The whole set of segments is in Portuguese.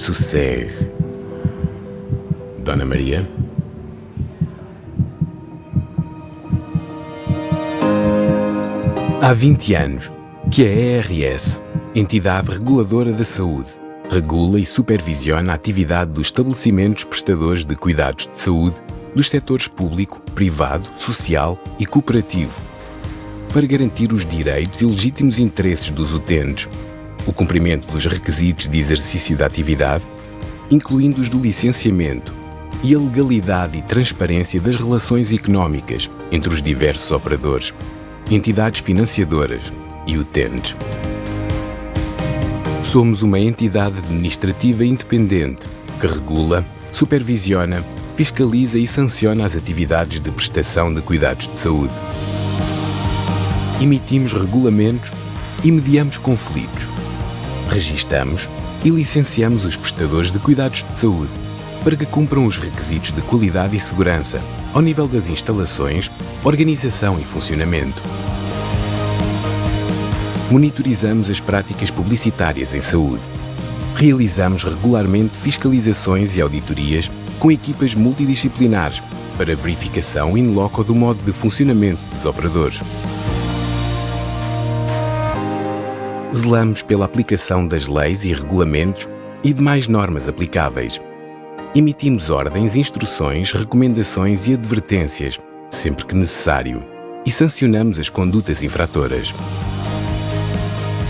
sossegue. Dona Maria? Há 20 anos que a ERS, Entidade Reguladora da Saúde, regula e supervisiona a atividade dos estabelecimentos prestadores de cuidados de saúde dos setores público, privado, social e cooperativo, para garantir os direitos e legítimos interesses dos utentes, o cumprimento dos requisitos de exercício da atividade, incluindo os do licenciamento, e a legalidade e transparência das relações económicas entre os diversos operadores, entidades financiadoras e utentes. Somos uma entidade administrativa independente que regula, supervisiona, fiscaliza e sanciona as atividades de prestação de cuidados de saúde. Emitimos regulamentos e mediamos conflitos. Registamos e licenciamos os prestadores de cuidados de saúde para que cumpram os requisitos de qualidade e segurança ao nível das instalações, organização e funcionamento. Monitorizamos as práticas publicitárias em saúde. Realizamos regularmente fiscalizações e auditorias com equipas multidisciplinares para verificação in loco do modo de funcionamento dos operadores. Zelamos pela aplicação das leis e regulamentos e demais normas aplicáveis. Emitimos ordens, instruções, recomendações e advertências, sempre que necessário, e sancionamos as condutas infratoras.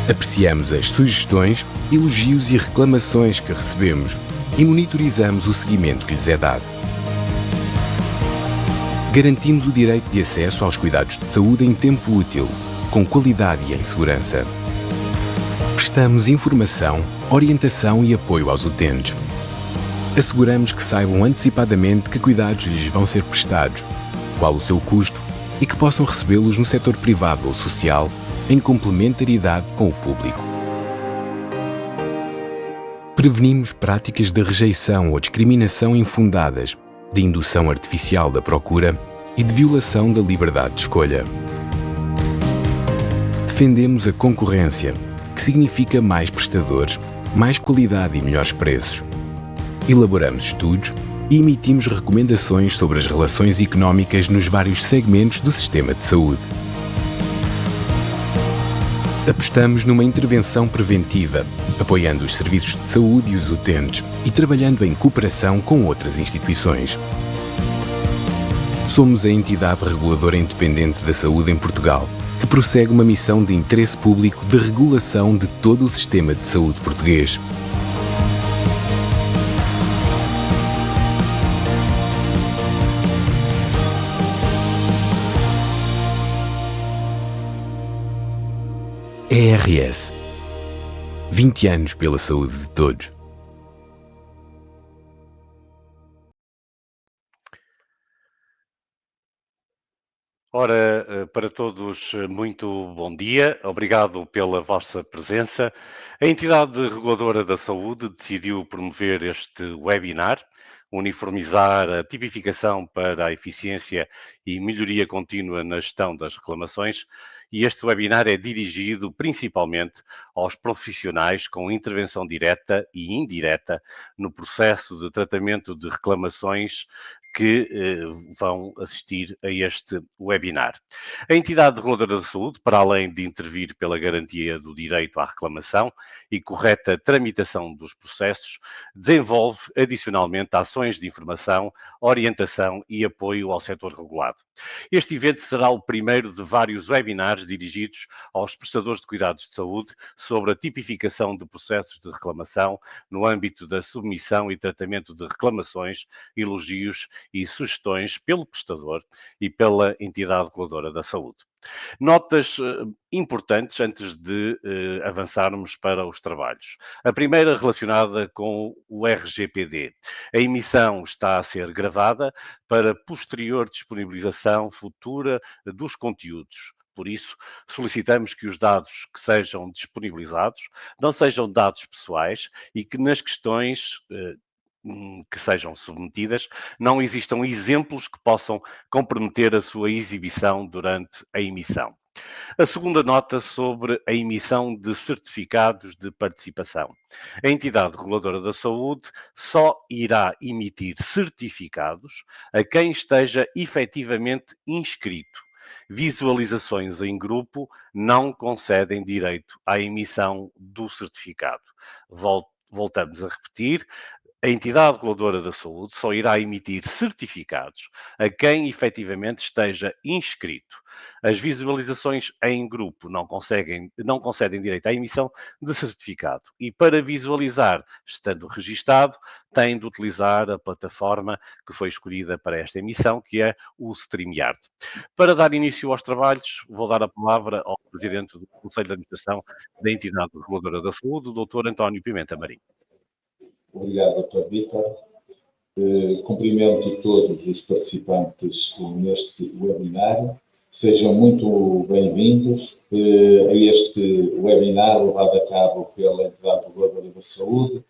Apreciamos as sugestões, elogios e reclamações que recebemos e monitorizamos o seguimento que lhes é dado. Garantimos o direito de acesso aos cuidados de saúde em tempo útil, com qualidade e em segurança. Prestamos informação, orientação e apoio aos utentes. Asseguramos que saibam antecipadamente que cuidados lhes vão ser prestados, qual o seu custo e que possam recebê-los no setor privado ou social, em complementaridade com o público. Prevenimos práticas de rejeição ou discriminação infundadas, de indução artificial da procura e de violação da liberdade de escolha. Defendemos a concorrência, que significa mais prestadores, mais qualidade e melhores preços. Elaboramos estudos e emitimos recomendações sobre as relações económicas nos vários segmentos do sistema de saúde. Apostamos numa intervenção preventiva, apoiando os serviços de saúde e os utentes e trabalhando em cooperação com outras instituições. Somos a entidade reguladora independente da saúde em Portugal, que prossegue uma missão de interesse público de regulação de todo o sistema de saúde português. ERS. 20 anos pela saúde de todos. Ora, para todos, muito bom dia. Obrigado pela vossa presença. A entidade reguladora da saúde decidiu promover este webinar, uniformizar a tipificação para a eficiência e melhoria contínua na gestão das reclamações, e este webinar é dirigido principalmente aos profissionais com intervenção direta e indireta no processo de tratamento de reclamações que vão assistir a este webinar. A entidade reguladora da saúde, para além de intervir pela garantia do direito à reclamação e correta tramitação dos processos, desenvolve adicionalmente ações de informação, orientação e apoio ao setor regulado. Este evento será o primeiro de vários webinars dirigidos aos prestadores de cuidados de saúde sobre a tipificação de processos de reclamação no âmbito da submissão e tratamento de reclamações, elogios e sugestões pelo prestador e pela entidade reguladora da saúde. Notas importantes antes de avançarmos para os trabalhos. A primeira relacionada com o RGPD. A emissão está a ser gravada para posterior disponibilização futura dos conteúdos. Por isso, solicitamos que os dados que sejam disponibilizados não sejam dados pessoais e que nas questões que sejam submetidas, não existam exemplos que possam comprometer a sua exibição durante a emissão. A segunda nota sobre a emissão de certificados de participação. A entidade reguladora da saúde só irá emitir certificados a quem esteja efetivamente inscrito. Visualizações em grupo não concedem direito à emissão do certificado. Voltamos a repetir, a entidade reguladora da saúde só irá emitir certificados a quem efetivamente esteja inscrito. As visualizações em grupo não concedem direito à emissão de certificado e para visualizar, estando registado, tem de utilizar a plataforma que foi escolhida para esta emissão, que é o StreamYard. Para dar início aos trabalhos, vou dar a palavra ao Presidente do Conselho de Administração da entidade reguladora da saúde, o Dr. António Pimenta Marinho. Obrigado, Dr. Vítor. Cumprimento todos os participantes neste webinar. Sejam muito bem-vindos a este webinar levado a cabo pela entidade reguladora da saúde,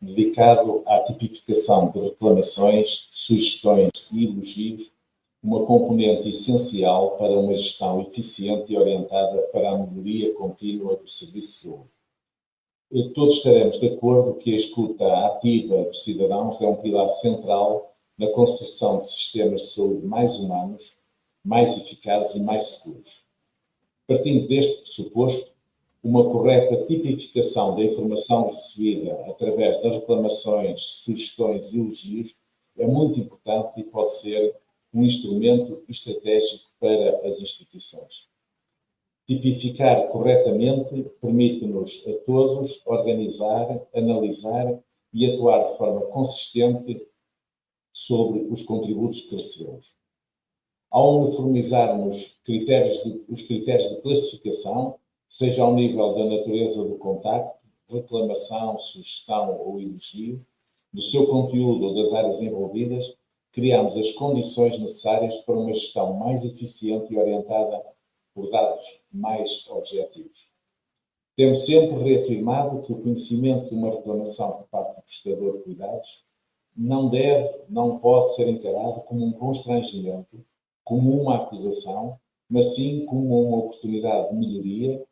dedicado à tipificação de reclamações, sugestões e elogios, uma componente essencial para uma gestão eficiente e orientada para a melhoria contínua do serviço de saúde. Todos estaremos de acordo que a escuta ativa dos cidadãos é um pilar central na construção de sistemas de saúde mais humanos, mais eficazes e mais seguros. Partindo deste pressuposto, uma correta tipificação da informação recebida através das reclamações, sugestões e elogios é muito importante e pode ser um instrumento estratégico para as instituições. Tipificar corretamente permite-nos a todos organizar, analisar e atuar de forma consistente sobre os contributos que recebemos. Ao uniformizarmos os critérios de classificação, seja ao nível da natureza do contacto, reclamação, sugestão ou elogio, do seu conteúdo ou das áreas envolvidas, criamos as condições necessárias para uma gestão mais eficiente e orientada por dados mais objetivos. Temos sempre reafirmado que o conhecimento de uma reclamação por parte do prestador de cuidados não pode ser encarado como um constrangimento, como uma acusação, mas sim como uma oportunidade de melhoria,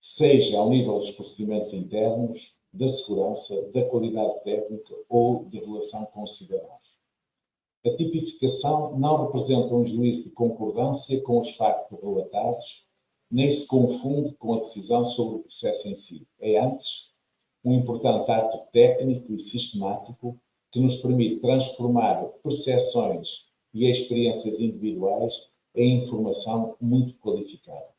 seja ao nível dos procedimentos internos, da segurança, da qualidade técnica ou de relação com os cidadãos. A tipificação não representa um juízo de concordância com os factos relatados, nem se confunde com a decisão sobre o processo em si. É antes um importante ato técnico e sistemático que nos permite transformar percepções e experiências individuais em informação muito qualificada.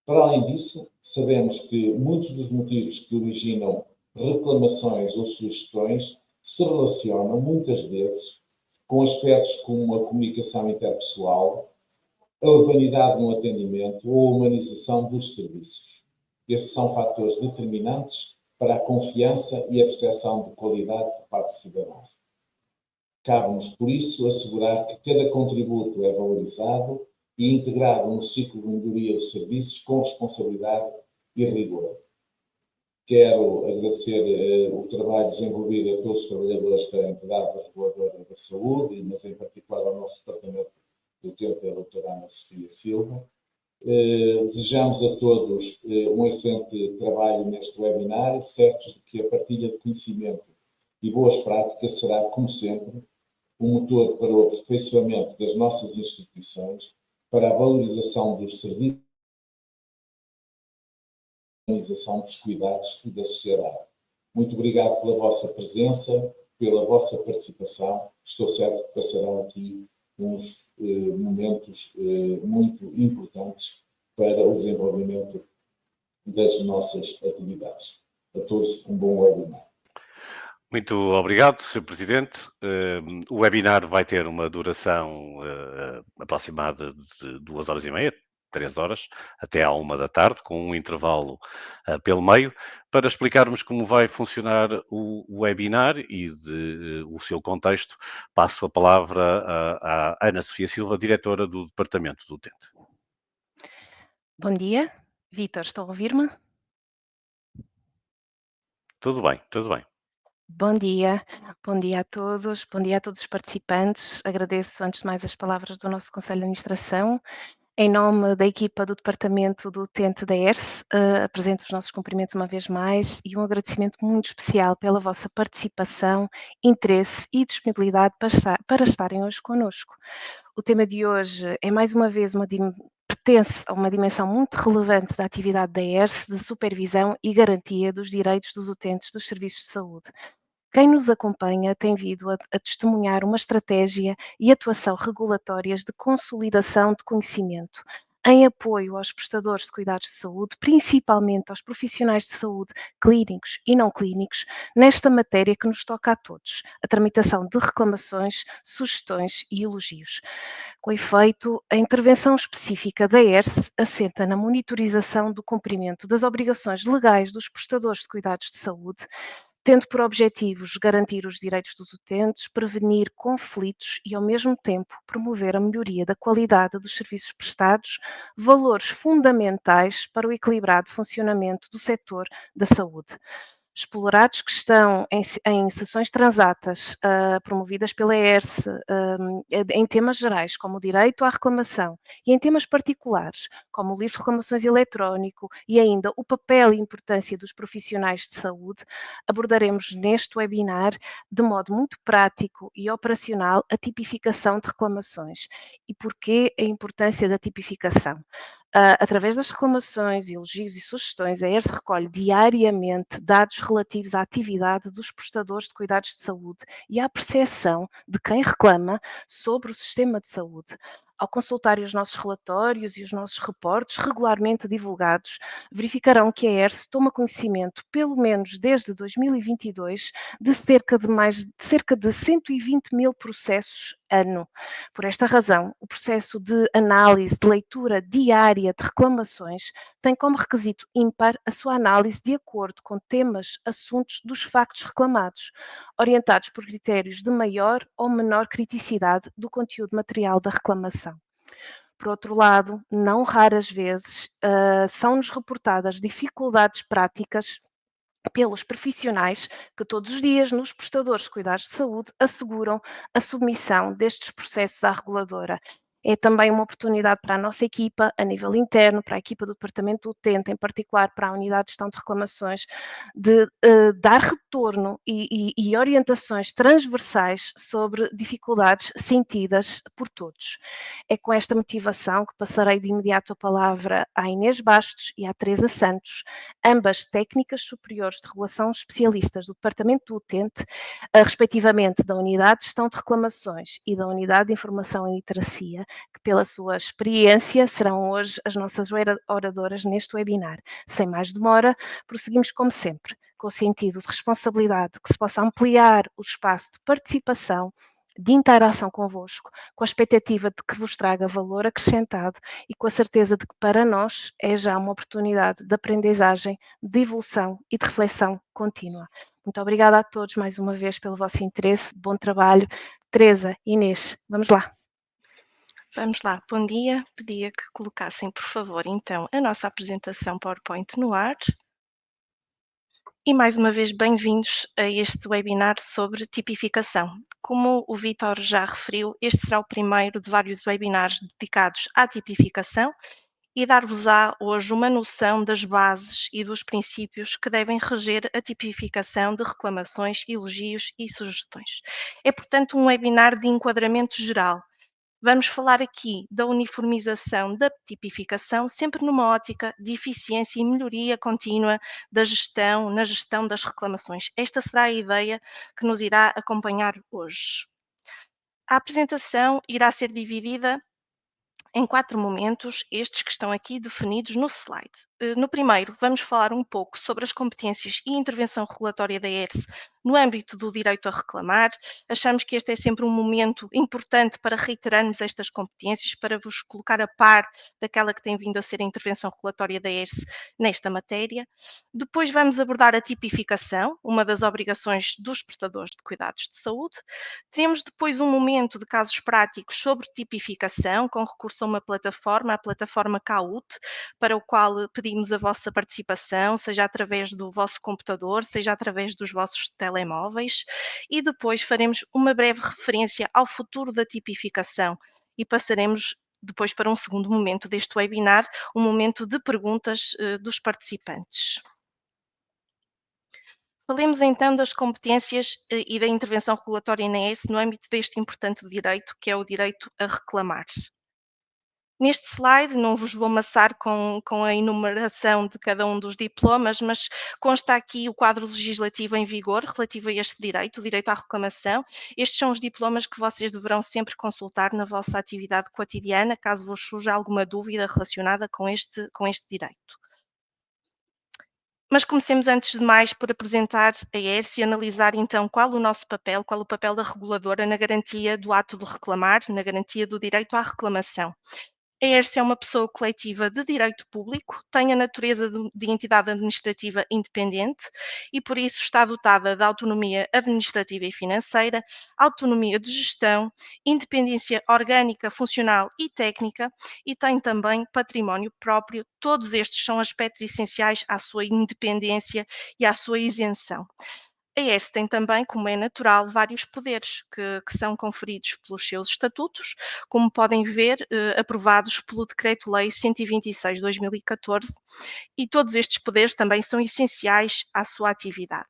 Para além disso, sabemos que muitos dos motivos que originam reclamações ou sugestões se relacionam, muitas vezes, com aspectos como a comunicação interpessoal, a urbanidade no atendimento ou a humanização dos serviços. Estes são fatores determinantes para a confiança e a percepção de qualidade por parte dos cidadãos. Cabe-nos, por isso, assegurar que cada contributo é valorizado e integrado no ciclo de melhoria dos serviços com responsabilidade e rigor. Quero agradecer o trabalho desenvolvido a todos os trabalhadores da entidade reguladora da saúde, mas em particular ao nosso departamento do tempo, a doutora Ana Sofia Silva. Desejamos a todos um excelente trabalho neste webinar, certos de que a partilha de conhecimento e boas práticas será, como sempre, um motor para o aperfeiçoamento das nossas instituições, para a valorização dos serviços e a organização dos cuidados e da sociedade. Muito obrigado pela vossa presença, pela vossa participação. Estou certo que passarão aqui uns momentos muito importantes para o desenvolvimento das nossas atividades. A todos um bom webinar. Muito obrigado, Sr. Presidente. O webinar vai ter uma duração aproximada de 2 horas e meia, 3 horas, até à 1 da tarde, com um intervalo pelo meio, para explicarmos como vai funcionar o webinar e o seu contexto. Passo a palavra à Ana Sofia Silva, diretora do Departamento do Utente. Bom dia. Vítor, estão a ouvir-me? Tudo bem, tudo bem. Bom dia a todos, bom dia a todos os participantes. Agradeço antes de mais as palavras do nosso Conselho de Administração Em nome da equipa do departamento do utente da ERSE, apresento os nossos cumprimentos uma vez mais e um agradecimento muito especial pela vossa participação, interesse e disponibilidade para estarem hoje connosco. O tema de hoje é mais uma vez pertence a uma dimensão muito relevante da atividade da ERSE de supervisão e garantia dos direitos dos utentes dos serviços de saúde. Quem nos acompanha tem vindo a testemunhar uma estratégia e atuação regulatórias de consolidação de conhecimento, em apoio aos prestadores de cuidados de saúde, principalmente aos profissionais de saúde clínicos e não clínicos, nesta matéria que nos toca a todos, a tramitação de reclamações, sugestões e elogios. Com efeito, a intervenção específica da ERSE assenta na monitorização do cumprimento das obrigações legais dos prestadores de cuidados de saúde, tendo por objetivos garantir os direitos dos utentes, prevenir conflitos e, ao mesmo tempo, promover a melhoria da qualidade dos serviços prestados, valores fundamentais para o equilibrado funcionamento do setor da saúde. Explorados que estão em sessões transatas promovidas pela ERSE em temas gerais, como o direito à reclamação, e em temas particulares, como o livro de reclamações eletrónico e ainda o papel e importância dos profissionais de saúde, abordaremos neste webinar, de modo muito prático e operacional, a tipificação de reclamações. E porquê a importância da tipificação? Através das reclamações, elogios e sugestões, a ERSE recolhe diariamente dados relativos à atividade dos prestadores de cuidados de saúde e à percepção de quem reclama sobre o sistema de saúde. Ao consultarem os nossos relatórios e os nossos reportes regularmente divulgados, verificarão que a ERSE toma conhecimento, pelo menos desde 2022, de cerca de 120 mil processos ano. Por esta razão, o processo de análise, de leitura diária de reclamações tem como requisito ímpar a sua análise de acordo com temas, assuntos dos factos reclamados, orientados por critérios de maior ou menor criticidade do conteúdo material da reclamação. Por outro lado, não raras vezes, são-nos reportadas dificuldades práticas pelos profissionais que todos os dias nos prestadores de cuidados de saúde asseguram a submissão destes processos à reguladora. É também uma oportunidade para a nossa equipa, a nível interno, para a equipa do Departamento do Utente, em particular para a Unidade de Gestão de Reclamações, de dar retorno e orientações transversais sobre dificuldades sentidas por todos. É com esta motivação que passarei de imediato a palavra à Inês Bastos e à Teresa Santos, ambas técnicas superiores de regulação especialistas do Departamento do Utente, respectivamente da Unidade de Gestão de Reclamações e da Unidade de Informação e Literacia, que pela sua experiência serão hoje as nossas oradoras neste webinar. Sem mais demora, prosseguimos como sempre, com o sentido de responsabilidade que se possa ampliar o espaço de participação, de interação convosco, com a expectativa de que vos traga valor acrescentado e com a certeza de que para nós é já uma oportunidade de aprendizagem, de evolução e de reflexão contínua. Muito obrigada a todos mais uma vez pelo vosso interesse, bom trabalho. Teresa, Inês, vamos lá. Vamos lá, bom dia. Pedia que colocassem, por favor, então, a nossa apresentação PowerPoint no ar. E mais uma vez, bem-vindos a este webinar sobre tipificação. Como o Vítor já referiu, este será o primeiro de vários webinars dedicados à tipificação e dar-vos-á hoje uma noção das bases e dos princípios que devem reger a tipificação de reclamações, elogios e sugestões. É, portanto, um webinar de enquadramento geral. Vamos falar aqui da uniformização da tipificação, sempre numa ótica de eficiência e melhoria contínua da gestão, na gestão das reclamações. Esta será a ideia que nos irá acompanhar hoje. A apresentação irá ser dividida em 4 momentos, estes que estão aqui definidos no slide. No primeiro, vamos falar um pouco sobre as competências e intervenção regulatória da ERSE no âmbito do direito a reclamar. Achamos que este é sempre um momento importante para reiterarmos estas competências, para vos colocar a par daquela que tem vindo a ser a intervenção regulatória da ERSE nesta matéria. Depois vamos abordar a tipificação, uma das obrigações dos prestadores de cuidados de saúde. Teremos depois um momento de casos práticos sobre tipificação, com recurso a uma plataforma, a plataforma CAUT, para o qual pedimos a vossa participação, seja através do vosso computador, seja através dos vossos telemóveis, e depois faremos uma breve referência ao futuro da tipificação e passaremos depois para um segundo momento deste webinar, um momento de perguntas dos participantes. Falemos então das competências e da intervenção regulatória na ERSE no âmbito deste importante direito, que é o direito a reclamar. Neste slide, não vos vou amassar com a enumeração de cada um dos diplomas, mas consta aqui o quadro legislativo em vigor relativo a este direito, o direito à reclamação. Estes são os diplomas que vocês deverão sempre consultar na vossa atividade cotidiana, caso vos surja alguma dúvida relacionada com este direito. Mas comecemos antes de mais por apresentar a ERSE e analisar então qual o papel da reguladora na garantia do ato de reclamar, na garantia do direito à reclamação. A ERSE é uma pessoa coletiva de direito público, tem a natureza de entidade administrativa independente e, por isso, está dotada de autonomia administrativa e financeira, autonomia de gestão, independência orgânica, funcional e técnica e tem também património próprio. Todos estes são aspectos essenciais à sua independência e à sua isenção. A ERSE tem também, como é natural, vários poderes que são conferidos pelos seus estatutos, como podem ver, aprovados pelo Decreto-Lei 126/2014, e todos estes poderes também são essenciais à sua atividade.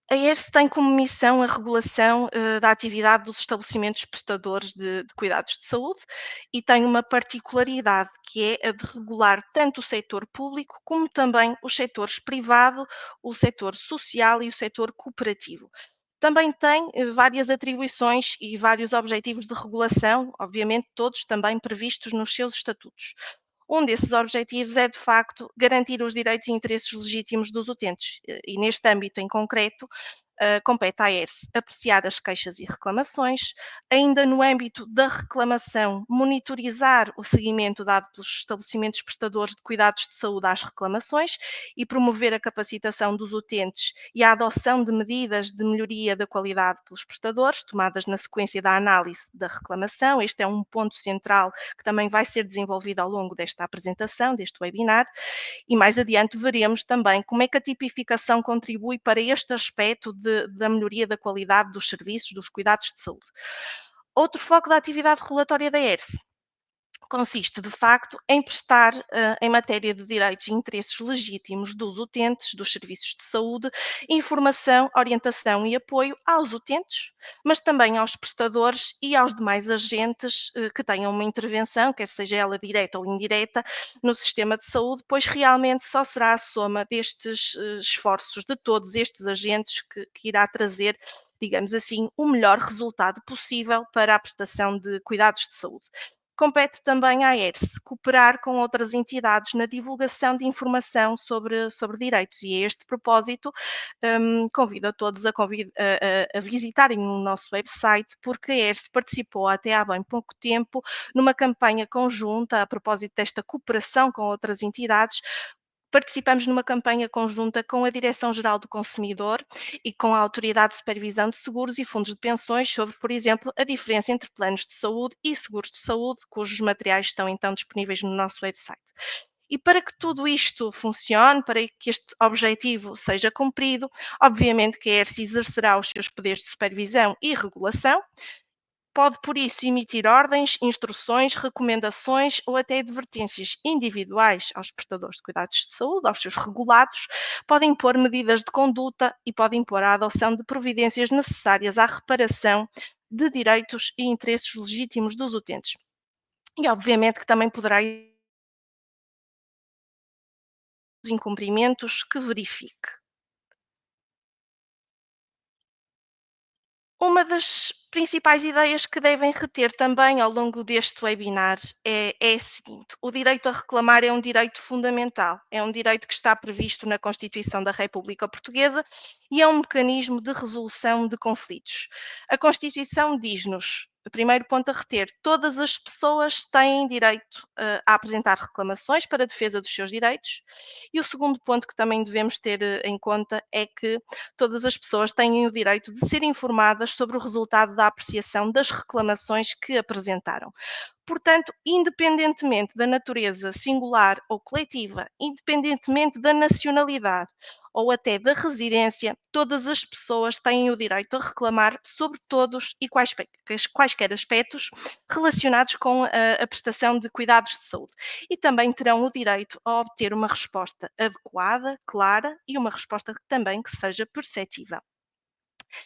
A ERSE tem como missão a regulação da atividade dos estabelecimentos prestadores de cuidados de saúde e tem uma particularidade que é a de regular tanto o setor público como também os setores privado, o setor social e o setor cooperativo. Também tem várias atribuições e vários objetivos de regulação, obviamente todos também previstos nos seus estatutos. Um desses objetivos é, de facto, garantir os direitos e interesses legítimos dos utentes e, neste âmbito em concreto, compete à ERSE apreciar as queixas e reclamações, ainda no âmbito da reclamação, monitorizar o seguimento dado pelos estabelecimentos prestadores de cuidados de saúde às reclamações e promover a capacitação dos utentes e a adoção de medidas de melhoria da qualidade pelos prestadores, tomadas na sequência da análise da reclamação. Este é um ponto central que também vai ser desenvolvido ao longo desta apresentação, deste webinar, e mais adiante veremos também como é que a tipificação contribui para este aspecto da melhoria da qualidade dos serviços, dos cuidados de saúde. Outro foco da atividade regulatória da ERSE consiste, de facto, em prestar, em matéria de direitos e interesses legítimos dos utentes dos serviços de saúde, informação, orientação e apoio aos utentes, mas também aos prestadores e aos demais agentes que tenham uma intervenção, quer seja ela direta ou indireta, no sistema de saúde, pois realmente só será a soma destes esforços de todos estes agentes que irá trazer, digamos assim, o melhor resultado possível para a prestação de cuidados de saúde. Compete também à ERSE cooperar com outras entidades na divulgação de informação sobre direitos e a este propósito convido a todos a visitarem o nosso website, porque a ERSE participou até há bem pouco tempo numa campanha conjunta a propósito desta cooperação com outras entidades. Participamos numa campanha conjunta com a Direção-Geral do Consumidor e com a Autoridade de Supervisão de Seguros e Fundos de Pensões sobre, por exemplo, a diferença entre planos de saúde e seguros de saúde, cujos materiais estão então disponíveis no nosso website. E para que tudo isto funcione, para que este objetivo seja cumprido, obviamente que a ERSE exercerá os seus poderes de supervisão e regulação. Pode, por isso, emitir ordens, instruções, recomendações ou até advertências individuais aos prestadores de cuidados de saúde, aos seus regulados, podem impor medidas de conduta e podem impor a adoção de providências necessárias à reparação de direitos e interesses legítimos dos utentes. E, obviamente, que também poderá os incumprimentos que verifique. Uma das principais ideias que devem reter também ao longo deste webinar é a seguinte: o direito a reclamar é um direito fundamental, é um direito que está previsto na Constituição da República Portuguesa e é um mecanismo de resolução de conflitos. A Constituição diz-nos, o primeiro ponto a reter, todas as pessoas têm direito a apresentar reclamações para a defesa dos seus direitos, e o segundo ponto que também devemos ter em conta é que todas as pessoas têm o direito de ser informadas sobre o resultado da apreciação das reclamações que apresentaram. Portanto, independentemente da natureza singular ou coletiva, independentemente da nacionalidade ou até da residência, todas as pessoas têm o direito a reclamar sobre todos e quaisquer aspectos relacionados com a prestação de cuidados de saúde. E também terão o direito a obter uma resposta adequada, clara e uma resposta também que seja perceptível.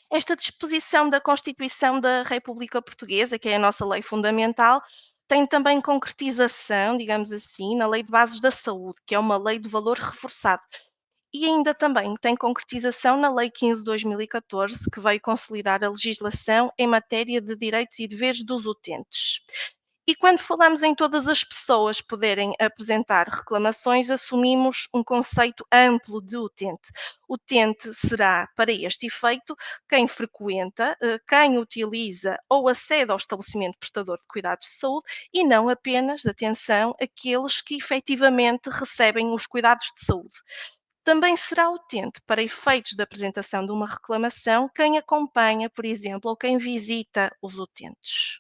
Esta disposição da Constituição da República Portuguesa, que é a nossa lei fundamental, tem também concretização, digamos assim, na Lei de Bases da Saúde, que é uma lei de valor reforçado. E ainda também tem concretização na Lei 15 de 2014, que veio consolidar a legislação em matéria de direitos e deveres dos utentes. E quando falamos em todas as pessoas poderem apresentar reclamações, assumimos um conceito amplo de utente. Utente será, para este efeito, quem frequenta, quem utiliza ou acede ao estabelecimento prestador de cuidados de saúde e não apenas, atenção, aqueles que efetivamente recebem os cuidados de saúde. Também será utente, para efeitos da apresentação de uma reclamação, quem acompanha, por exemplo, ou quem visita os utentes.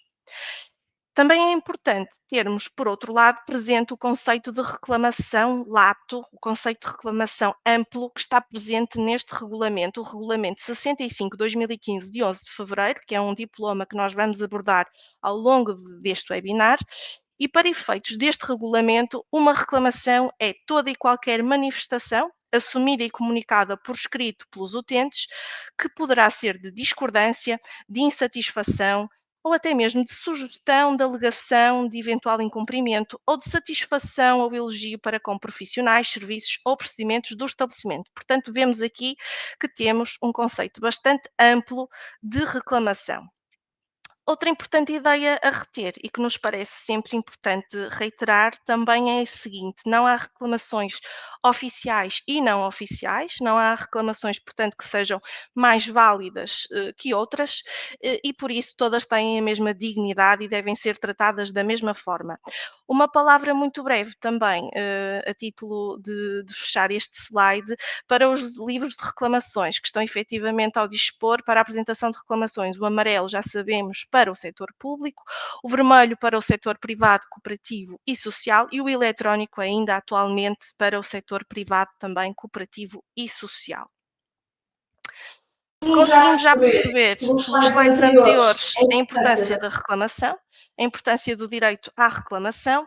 Também é importante termos, por outro lado, presente o conceito de reclamação lato, o conceito de reclamação amplo que está presente neste regulamento, o Regulamento 65/2015, de 11 de fevereiro, que é um diploma que nós vamos abordar ao longo deste webinar. E para efeitos deste regulamento, uma reclamação é toda e qualquer manifestação assumida e comunicada por escrito pelos utentes, que poderá ser de discordância, de insatisfação, ou até mesmo de sugestão, de alegação de eventual incumprimento ou de satisfação ou elogio para com profissionais, serviços ou procedimentos do estabelecimento. Portanto, vemos aqui que temos um conceito bastante amplo de reclamação. Outra importante ideia a reter e que nos parece sempre importante reiterar também é a seguinte: não há reclamações oficiais e não oficiais, não há reclamações, portanto, que sejam mais válidas que outras e por isso todas têm a mesma dignidade e devem ser tratadas da mesma forma. Uma palavra muito breve também, a título de fechar este slide, para os livros de reclamações que estão efetivamente ao dispor para a apresentação de reclamações. O amarelo, já sabemos, para o setor público, o vermelho para o setor privado, cooperativo e social e o eletrónico ainda atualmente para o setor privado também cooperativo e social. Conseguimos já perceber nos slides anteriores a importância da reclamação, a importância do direito à reclamação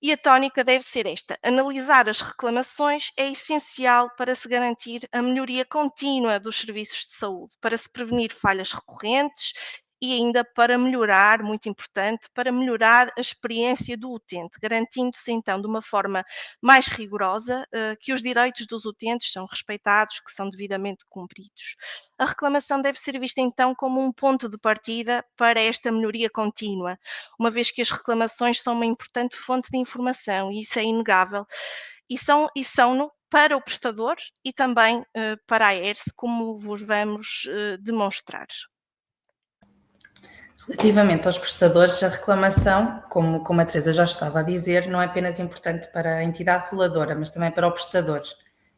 e a tónica deve ser esta: analisar as reclamações é essencial para se garantir a melhoria contínua dos serviços de saúde, para se prevenir falhas recorrentes e ainda para melhorar, muito importante, para melhorar a experiência do utente, garantindo-se então de uma forma mais rigorosa que os direitos dos utentes são respeitados, que são devidamente cumpridos. A reclamação deve ser vista então como um ponto de partida para esta melhoria contínua, uma vez que as reclamações são uma importante fonte de informação e isso é inegável, e são-no para o prestador e também para a ERSE, como vos vamos demonstrar. Relativamente aos prestadores, a reclamação, como a Teresa já estava a dizer, não é apenas importante para a entidade reguladora, mas também para o prestador.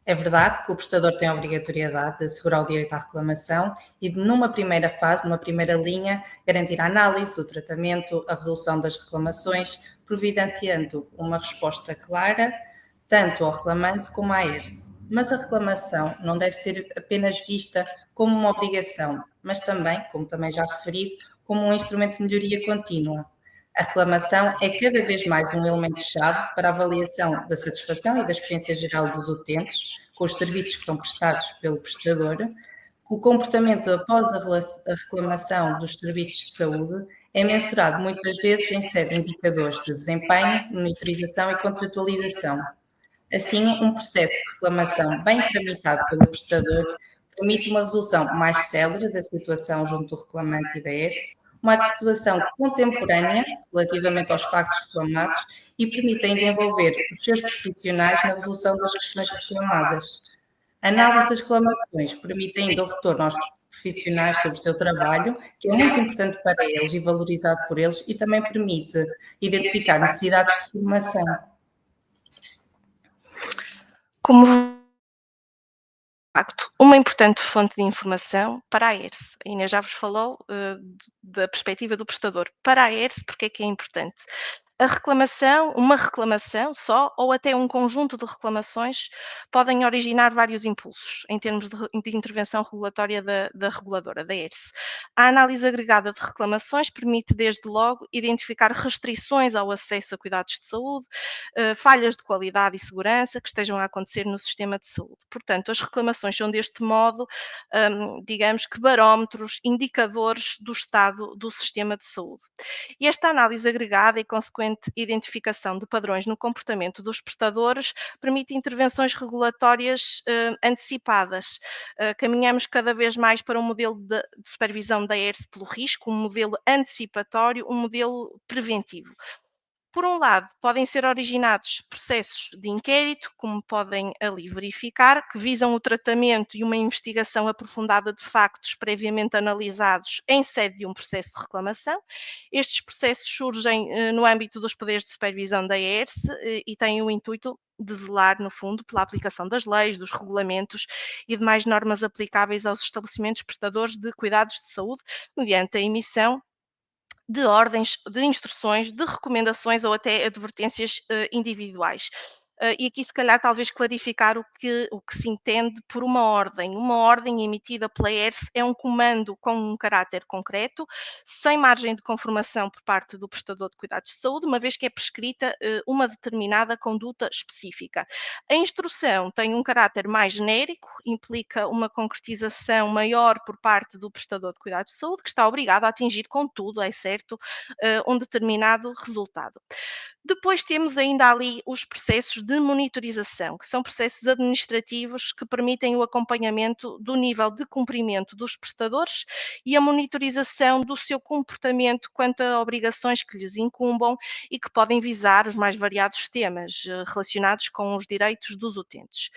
É verdade que o prestador tem a obrigatoriedade de assegurar o direito à reclamação e de, numa primeira fase, numa primeira linha, garantir a análise, o tratamento, a resolução das reclamações, providenciando uma resposta clara, tanto ao reclamante como à ERSE. Mas a reclamação não deve ser apenas vista como uma obrigação, mas também, como também já referi, como um instrumento de melhoria contínua. A reclamação é cada vez mais um elemento-chave para a avaliação da satisfação e da experiência geral dos utentes com os serviços que são prestados pelo prestador. O comportamento após a reclamação dos serviços de saúde é mensurado muitas vezes em sede de indicadores de desempenho, monitorização e contratualização. Assim, um processo de reclamação bem tramitado pelo prestador permite uma resolução mais célere da situação junto do reclamante e da ERSE, uma atuação contemporânea relativamente aos factos reclamados e permite ainda envolver os seus profissionais na resolução das questões reclamadas. A análise das reclamações permite ainda o retorno aos profissionais sobre o seu trabalho, que é muito importante para eles e valorizado por eles, e também permite identificar necessidades de formação. Como facto, uma importante fonte de informação para a ERSE. A Inês já vos falou da perspectiva do prestador. Para a ERSE, porque é que é importante? A reclamação, uma reclamação só, ou até um conjunto de reclamações, podem originar vários impulsos em termos de intervenção regulatória da reguladora, da ERSE. A análise agregada de reclamações permite, desde logo, identificar restrições ao acesso a cuidados de saúde, falhas de qualidade e segurança que estejam a acontecer no sistema de saúde. Portanto, as reclamações são, deste modo, digamos que barómetros, indicadores do estado do sistema de saúde. E esta análise agregada e consequente identificação de padrões no comportamento dos prestadores permite intervenções regulatórias antecipadas. Caminhamos cada vez mais para um modelo de supervisão da ERSE pelo risco, um modelo antecipatório, um modelo preventivo. Por um lado, podem ser originados processos de inquérito, como podem ali verificar, que visam o tratamento e uma investigação aprofundada de factos previamente analisados em sede de um processo de reclamação. Estes processos surgem no âmbito dos poderes de supervisão da ERSE e têm o intuito de zelar, no fundo, pela aplicação das leis, dos regulamentos e demais normas aplicáveis aos estabelecimentos prestadores de cuidados de saúde, mediante a emissão de ordens, de instruções, de recomendações ou até advertências individuais. E aqui, se calhar, talvez clarificar o que se entende por uma ordem. Uma ordem emitida pela ERSE é um comando com um caráter concreto, sem margem de conformação por parte do prestador de cuidados de saúde, uma vez que é prescrita uma determinada conduta específica. A instrução tem um caráter mais genérico, implica uma concretização maior por parte do prestador de cuidados de saúde, que está obrigado a atingir, contudo, é certo, um determinado resultado. Depois temos ainda ali os processos de monitorização, que são processos administrativos que permitem o acompanhamento do nível de cumprimento dos prestadores e a monitorização do seu comportamento quanto a obrigações que lhes incumbam e que podem visar os mais variados temas relacionados com os direitos dos utentes.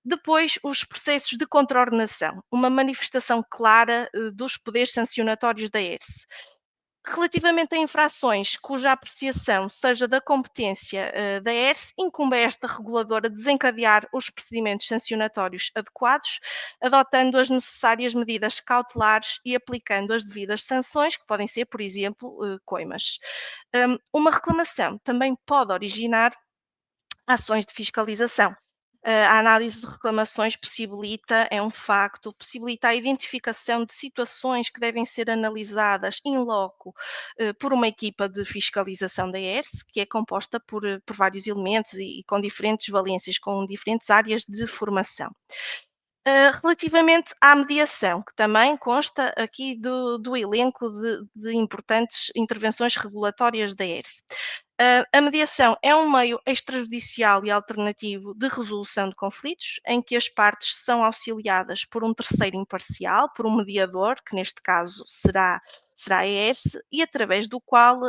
Depois, os processos de contraordenação, uma manifestação clara dos poderes sancionatórios da ERSE. Relativamente a infrações cuja apreciação seja da competência da ERSE, incumbe a esta reguladora desencadear os procedimentos sancionatórios adequados, adotando as necessárias medidas cautelares e aplicando as devidas sanções, que podem ser, por exemplo, coimas. Uma reclamação também pode originar ações de fiscalização. A análise de reclamações possibilita, é um facto, possibilita a identificação de situações que devem ser analisadas in loco por uma equipa de fiscalização da ERSE, que é composta por vários elementos e com diferentes valências, com diferentes áreas de formação. Relativamente à mediação, que também consta aqui do elenco de importantes intervenções regulatórias da ERSE. A mediação é um meio extrajudicial e alternativo de resolução de conflitos, em que as partes são auxiliadas por um terceiro imparcial, por um mediador, que neste caso será a ERSE, e através do qual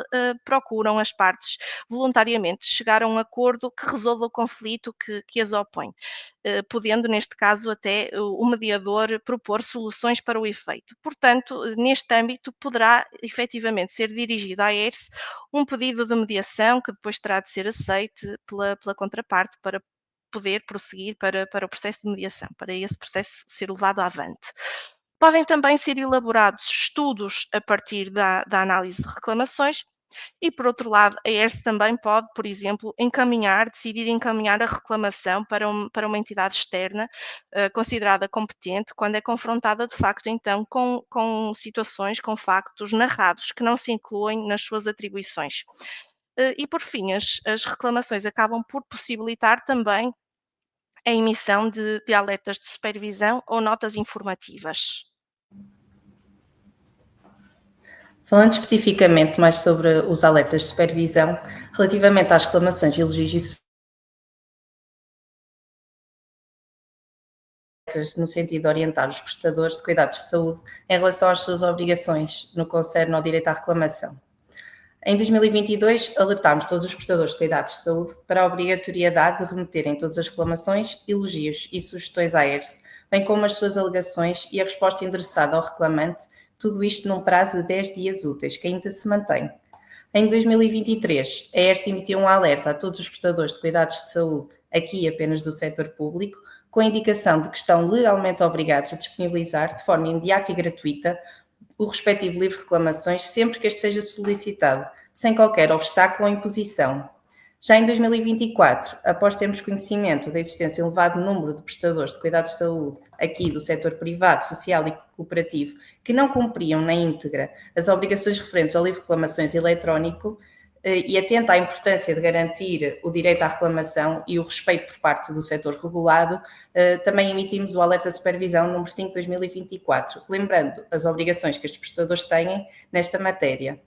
procuram as partes voluntariamente chegar a um acordo que resolva o conflito que as opõe, podendo, neste caso, até o mediador propor soluções para o efeito. Portanto, neste âmbito, poderá efetivamente ser dirigido à ERSE um pedido de mediação que depois terá de ser aceite pela contraparte para poder prosseguir para o processo de mediação, para esse processo ser levado avante. Podem também ser elaborados estudos a partir da análise de reclamações e, por outro lado, a ERSE também pode, por exemplo, decidir encaminhar a reclamação para uma entidade externa considerada competente quando é confrontada, de facto, então, com situações, com factos narrados que não se incluem nas suas atribuições. E, por fim, as reclamações acabam por possibilitar também a emissão de alertas de supervisão ou notas informativas. Falando especificamente mais sobre os alertas de supervisão, relativamente às reclamações, elogios e no sentido de orientar os prestadores de cuidados de saúde em relação às suas obrigações no que concerne ao direito à reclamação. Em 2022, alertámos todos os prestadores de cuidados de saúde para a obrigatoriedade de remeterem todas as reclamações, elogios e sugestões à ERSE, bem como as suas alegações e a resposta endereçada ao reclamante, tudo isto num prazo de 10 dias úteis, que ainda se mantém. Em 2023, a ERSE emitiu um alerta a todos os prestadores de cuidados de saúde, aqui apenas do setor público, com a indicação de que estão legalmente obrigados a disponibilizar de forma imediata e gratuita o respectivo livro de reclamações sempre que este seja solicitado, sem qualquer obstáculo ou imposição. Já em 2024, após termos conhecimento da existência de um elevado número de prestadores de cuidados de saúde, aqui do setor privado, social e cooperativo, que não cumpriam na íntegra as obrigações referentes ao livro de reclamações eletrónico, e atenta à importância de garantir o direito à reclamação e o respeito por parte do setor regulado, também emitimos o alerta de supervisão número 5 de 2024, relembrando as obrigações que estes prestadores têm nesta matéria.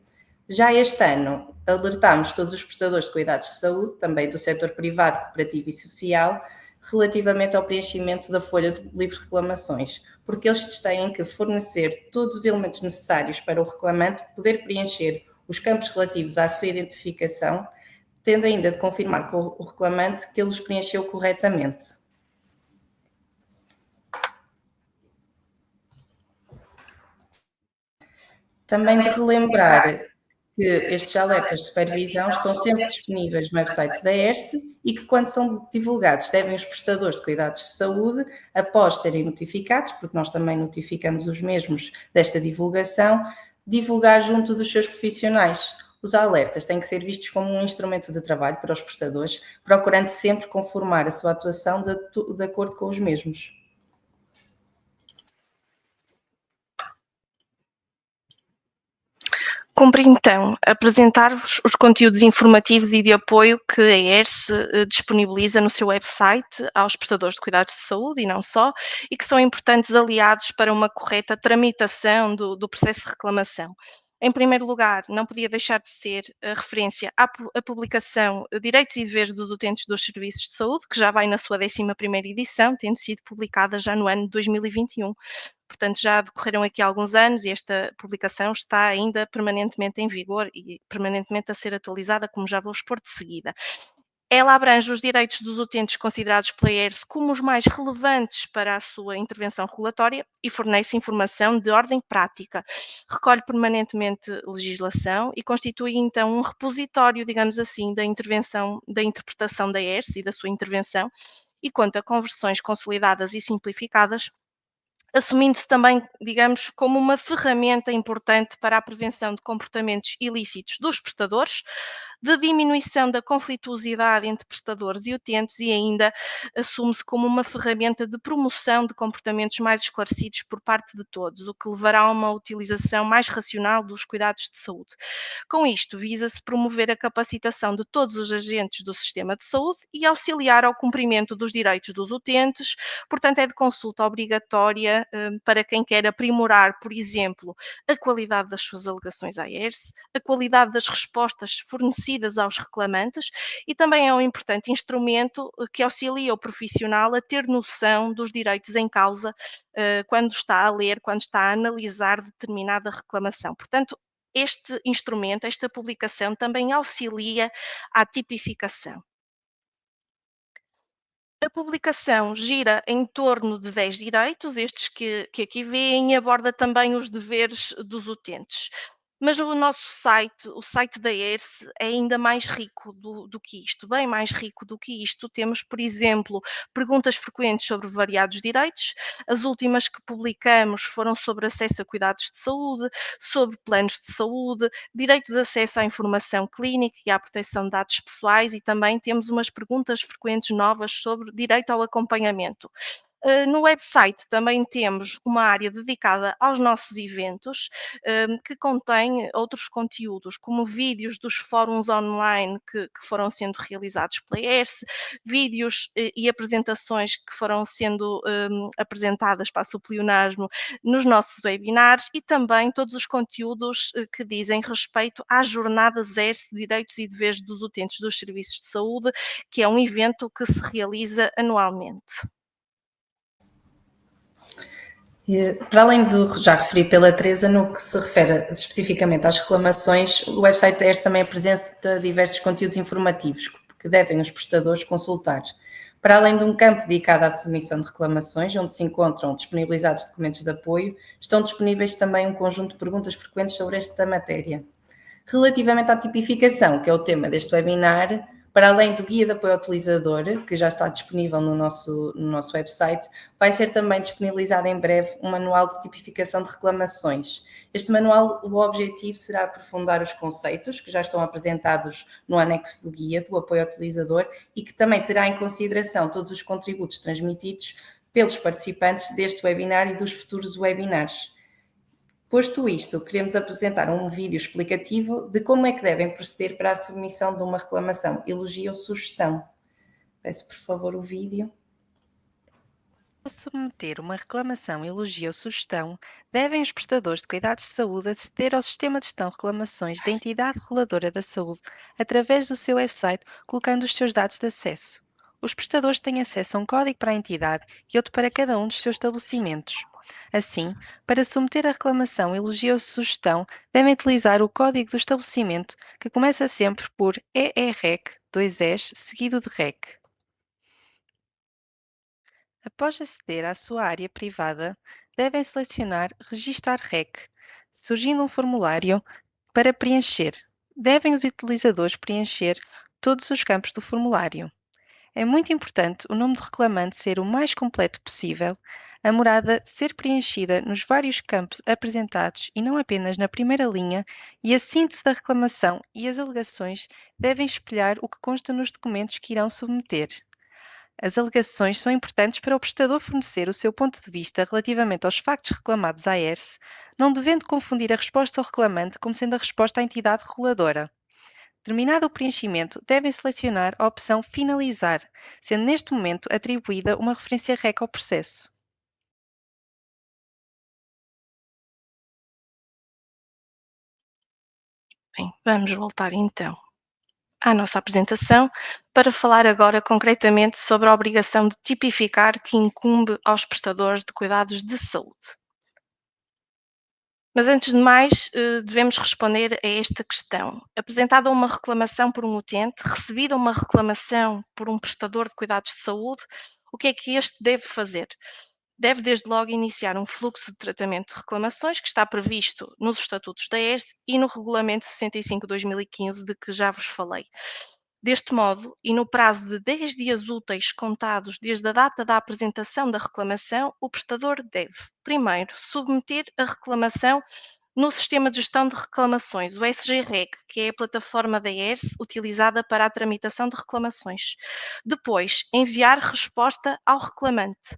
Já este ano, alertámos todos os prestadores de cuidados de saúde, também do setor privado, cooperativo e social, relativamente ao preenchimento da folha de livre reclamações, porque eles têm que fornecer todos os elementos necessários para o reclamante poder preencher os campos relativos à sua identificação, tendo ainda de confirmar com o reclamante que ele os preencheu corretamente. Também de relembrar que estes alertas de supervisão estão sempre disponíveis no website da ERSE e que, quando são divulgados, devem os prestadores de cuidados de saúde, após serem notificados, porque nós também notificamos os mesmos desta divulgação, divulgar junto dos seus profissionais. Os alertas têm que ser vistos como um instrumento de trabalho para os prestadores, procurando sempre conformar a sua atuação de acordo com os mesmos. Cumpre então apresentar-vos os conteúdos informativos e de apoio que a ERSE disponibiliza no seu website aos prestadores de cuidados de saúde e não só, e que são importantes aliados para uma correta tramitação do processo de reclamação. Em primeiro lugar, não podia deixar de ser a referência à publicação Direitos e Deveres dos Utentes dos Serviços de Saúde, que já vai na sua 11ª edição, tendo sido publicada já no ano de 2021. Portanto, já decorreram aqui alguns anos e esta publicação está ainda permanentemente em vigor e permanentemente a ser atualizada, como já vou expor de seguida. Ela abrange os direitos dos utentes considerados pela ERSE como os mais relevantes para a sua intervenção regulatória e fornece informação de ordem prática. Recolhe permanentemente legislação e constitui então um repositório, digamos assim, da interpretação da ERSE e da sua intervenção, e conta com versões consolidadas e simplificadas, assumindo-se também, digamos, como uma ferramenta importante para a prevenção de comportamentos ilícitos dos prestadores, de diminuição da conflituosidade entre prestadores e utentes, e ainda assume-se como uma ferramenta de promoção de comportamentos mais esclarecidos por parte de todos, o que levará a uma utilização mais racional dos cuidados de saúde. Com isto, visa-se promover a capacitação de todos os agentes do sistema de saúde e auxiliar ao cumprimento dos direitos dos utentes. Portanto, é de consulta obrigatória para quem quer aprimorar, por exemplo, a qualidade das suas alegações à ERSE, a qualidade das respostas fornecidas aos reclamantes, e também é um importante instrumento que auxilia o profissional a ter noção dos direitos em causa quando está a ler, quando está a analisar determinada reclamação. Portanto, este instrumento, esta publicação, também auxilia à tipificação. A publicação gira em torno de 10 direitos, estes que aqui vêem, e aborda também os deveres dos utentes. Mas o nosso site, o site da ERSE, é ainda mais rico do que isto, bem mais rico do que isto. Temos, por exemplo, perguntas frequentes sobre variados direitos. As últimas que publicamos foram sobre acesso a cuidados de saúde, sobre planos de saúde, direito de acesso à informação clínica e à proteção de dados pessoais, e também temos umas perguntas frequentes novas sobre direito ao acompanhamento. No website também temos uma área dedicada aos nossos eventos, que contém outros conteúdos, como vídeos dos fóruns online que foram sendo realizados pela ERSE, vídeos e apresentações que foram sendo apresentadas, passo o pleonasmo, nos nossos webinars, e também todos os conteúdos que dizem respeito às jornadas ERSE, Direitos e Deveres dos Utentes dos Serviços de Saúde, que é um evento que se realiza anualmente. Para além do já referi pela Teresa, no que se refere especificamente às reclamações, o website da ERSE também apresenta diversos conteúdos informativos que devem os prestadores consultar. Para além de um campo dedicado à submissão de reclamações, onde se encontram disponibilizados documentos de apoio, estão disponíveis também um conjunto de perguntas frequentes sobre esta matéria. Relativamente à tipificação, que é o tema deste webinar, Para além do guia de apoio ao utilizador, que já está disponível no nosso website, vai ser também disponibilizado em breve um manual de tipificação de reclamações. Este manual, o objetivo será aprofundar os conceitos que já estão apresentados no anexo do guia do apoio ao utilizador e que também terá em consideração todos os contributos transmitidos pelos participantes deste webinar e dos futuros webinars. Posto isto, queremos apresentar um vídeo explicativo de como é que devem proceder para a submissão de uma reclamação, elogio ou sugestão. Peço, por favor, o vídeo. Para submeter uma reclamação, elogio ou sugestão, devem os prestadores de cuidados de saúde aceder ao sistema de gestão de reclamações da entidade reguladora da saúde através do seu website, colocando os seus dados de acesso. Os prestadores têm acesso a um código para a entidade e outro para cada um dos seus estabelecimentos. Assim, para submeter a reclamação, elogio ou sugestão, devem utilizar o código do estabelecimento, que começa sempre por EEREC, 2 Es, seguido de REC. Após aceder à sua área privada, devem selecionar Registar REC, surgindo um formulário para preencher. Devem os utilizadores preencher todos os campos do formulário. É muito importante o nome do reclamante ser o mais completo possível, a morada ser preenchida nos vários campos apresentados e não apenas na primeira linha, e a síntese da reclamação e as alegações devem espelhar o que consta nos documentos que irão submeter. As alegações são importantes para o prestador fornecer o seu ponto de vista relativamente aos factos reclamados à ERSE, não devendo confundir a resposta ao reclamante como sendo a resposta à entidade reguladora. Terminado o preenchimento, devem selecionar a opção Finalizar, sendo neste momento atribuída uma referência REC ao processo. Bem, vamos voltar então à nossa apresentação para falar agora concretamente sobre a obrigação de tipificar que incumbe aos prestadores de cuidados de saúde. Mas antes de mais, devemos responder a esta questão. Apresentada uma reclamação por um utente, recebida uma reclamação por um prestador de cuidados de saúde, o que é que este deve fazer? Deve desde logo iniciar um fluxo de tratamento de reclamações que está previsto nos estatutos da ERSE e no Regulamento 65/2015 de que já vos falei. Deste modo, e no prazo de 10 dias úteis contados desde a data da apresentação da reclamação, o prestador deve, primeiro, submeter a reclamação no Sistema de Gestão de Reclamações, o SGREC, que é a plataforma da ERSE utilizada para a tramitação de reclamações. Depois, enviar resposta ao reclamante.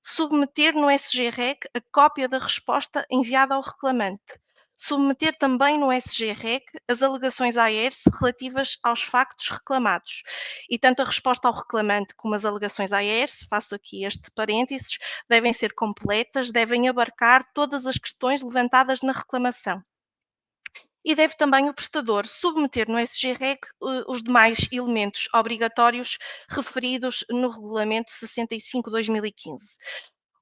Submeter no SGREC a cópia da resposta enviada ao reclamante. Submeter também no SGREC as alegações à ERSE relativas aos factos reclamados. E tanto a resposta ao reclamante como as alegações à ERSE, faço aqui este parênteses, devem ser completas, devem abarcar todas as questões levantadas na reclamação. E deve também o prestador submeter no SGREC os demais elementos obrigatórios referidos no Regulamento 65/2015.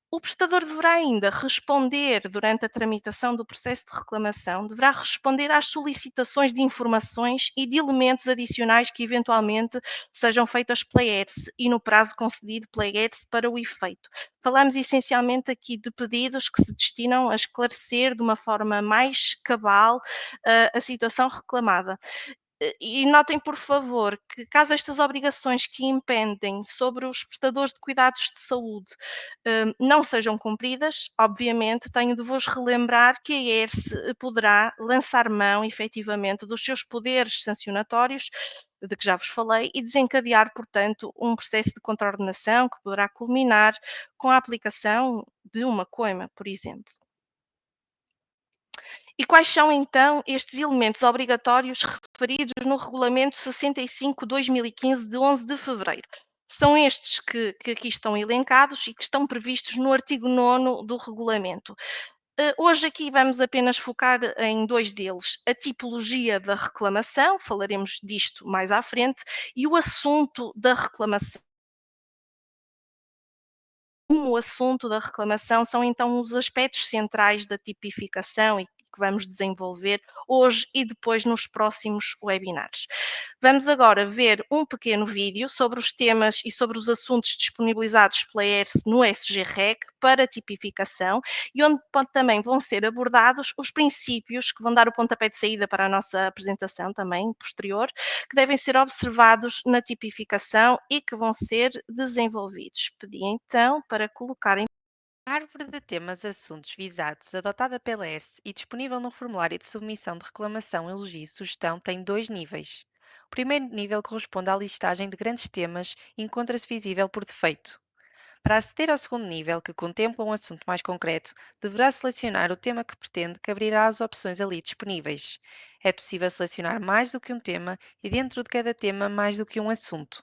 O prestador deverá ainda responder, durante a tramitação do processo de reclamação, deverá responder às solicitações de informações e de elementos adicionais que eventualmente sejam feitas pela ERSE e no prazo concedido pela ERSE para o efeito. Falamos essencialmente aqui de pedidos que se destinam a esclarecer de uma forma mais cabal a situação reclamada. E notem, por favor, que caso estas obrigações que impendem sobre os prestadores de cuidados de saúde não sejam cumpridas, obviamente tenho de vos relembrar que a ERSE poderá lançar mão, efetivamente, dos seus poderes sancionatórios, de que já vos falei, e desencadear, portanto, um processo de contraordenação que poderá culminar com a aplicação de uma coima, por exemplo. E quais são então estes elementos obrigatórios referidos no Regulamento 65/2015 de 11 de fevereiro? São estes que aqui estão elencados e que estão previstos no artigo 9º do regulamento. Hoje aqui vamos apenas focar em dois deles: a tipologia da reclamação, falaremos disto mais à frente, e o assunto da reclamação. O assunto da reclamação são então os aspectos centrais da tipificação e que vamos desenvolver hoje e depois nos próximos webinars. Vamos agora ver um pequeno vídeo sobre os temas e sobre os assuntos disponibilizados pela ERSE no SGREC para tipificação e onde também vão ser abordados os princípios que vão dar o pontapé de saída para a nossa apresentação também posterior, que devem ser observados na tipificação e que vão ser desenvolvidos. Pedi então para colocarem A árvore de temas assuntos visados, adotada pela ERSE e disponível no formulário de submissão de reclamação, elogio e sugestão, tem 2 níveis. O primeiro nível corresponde à listagem de grandes temas e encontra-se visível por defeito. Para aceder ao segundo nível, que contempla um assunto mais concreto, deverá selecionar o tema que pretende, que abrirá as opções ali disponíveis. É possível selecionar mais do que um tema e dentro de cada tema mais do que um assunto.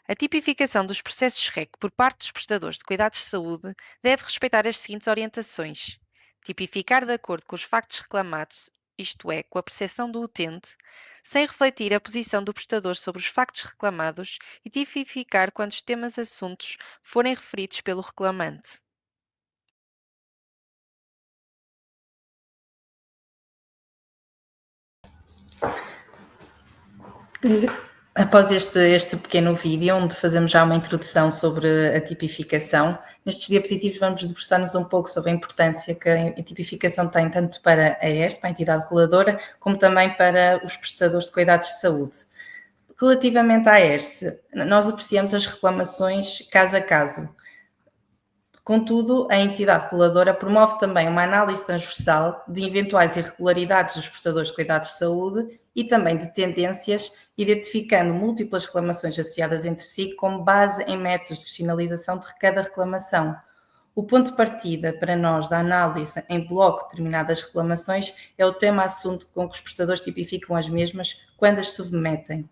A tipificação dos processos REC por parte dos prestadores de cuidados de saúde deve respeitar as seguintes orientações: tipificar de acordo com os factos reclamados, isto é, com a percepção do utente, sem refletir a posição do prestador sobre os factos reclamados e tipificar quando os temas assuntos forem referidos pelo reclamante. Após este pequeno vídeo, onde fazemos já uma introdução sobre a tipificação, nestes diapositivos vamos debruçar-nos um pouco sobre a importância que a tipificação tem tanto para a ERSE, para a entidade reguladora, como também para os prestadores de cuidados de saúde. Relativamente à ERSE, nós apreciamos as reclamações caso a caso. Contudo, a entidade reguladora promove também uma análise transversal de eventuais irregularidades dos prestadores de cuidados de saúde e também de tendências, identificando múltiplas reclamações associadas entre si com base em métodos de sinalização de cada reclamação. O ponto de partida para nós da análise em bloco de determinadas reclamações é o tema-assunto com que os prestadores tipificam as mesmas quando as submetem.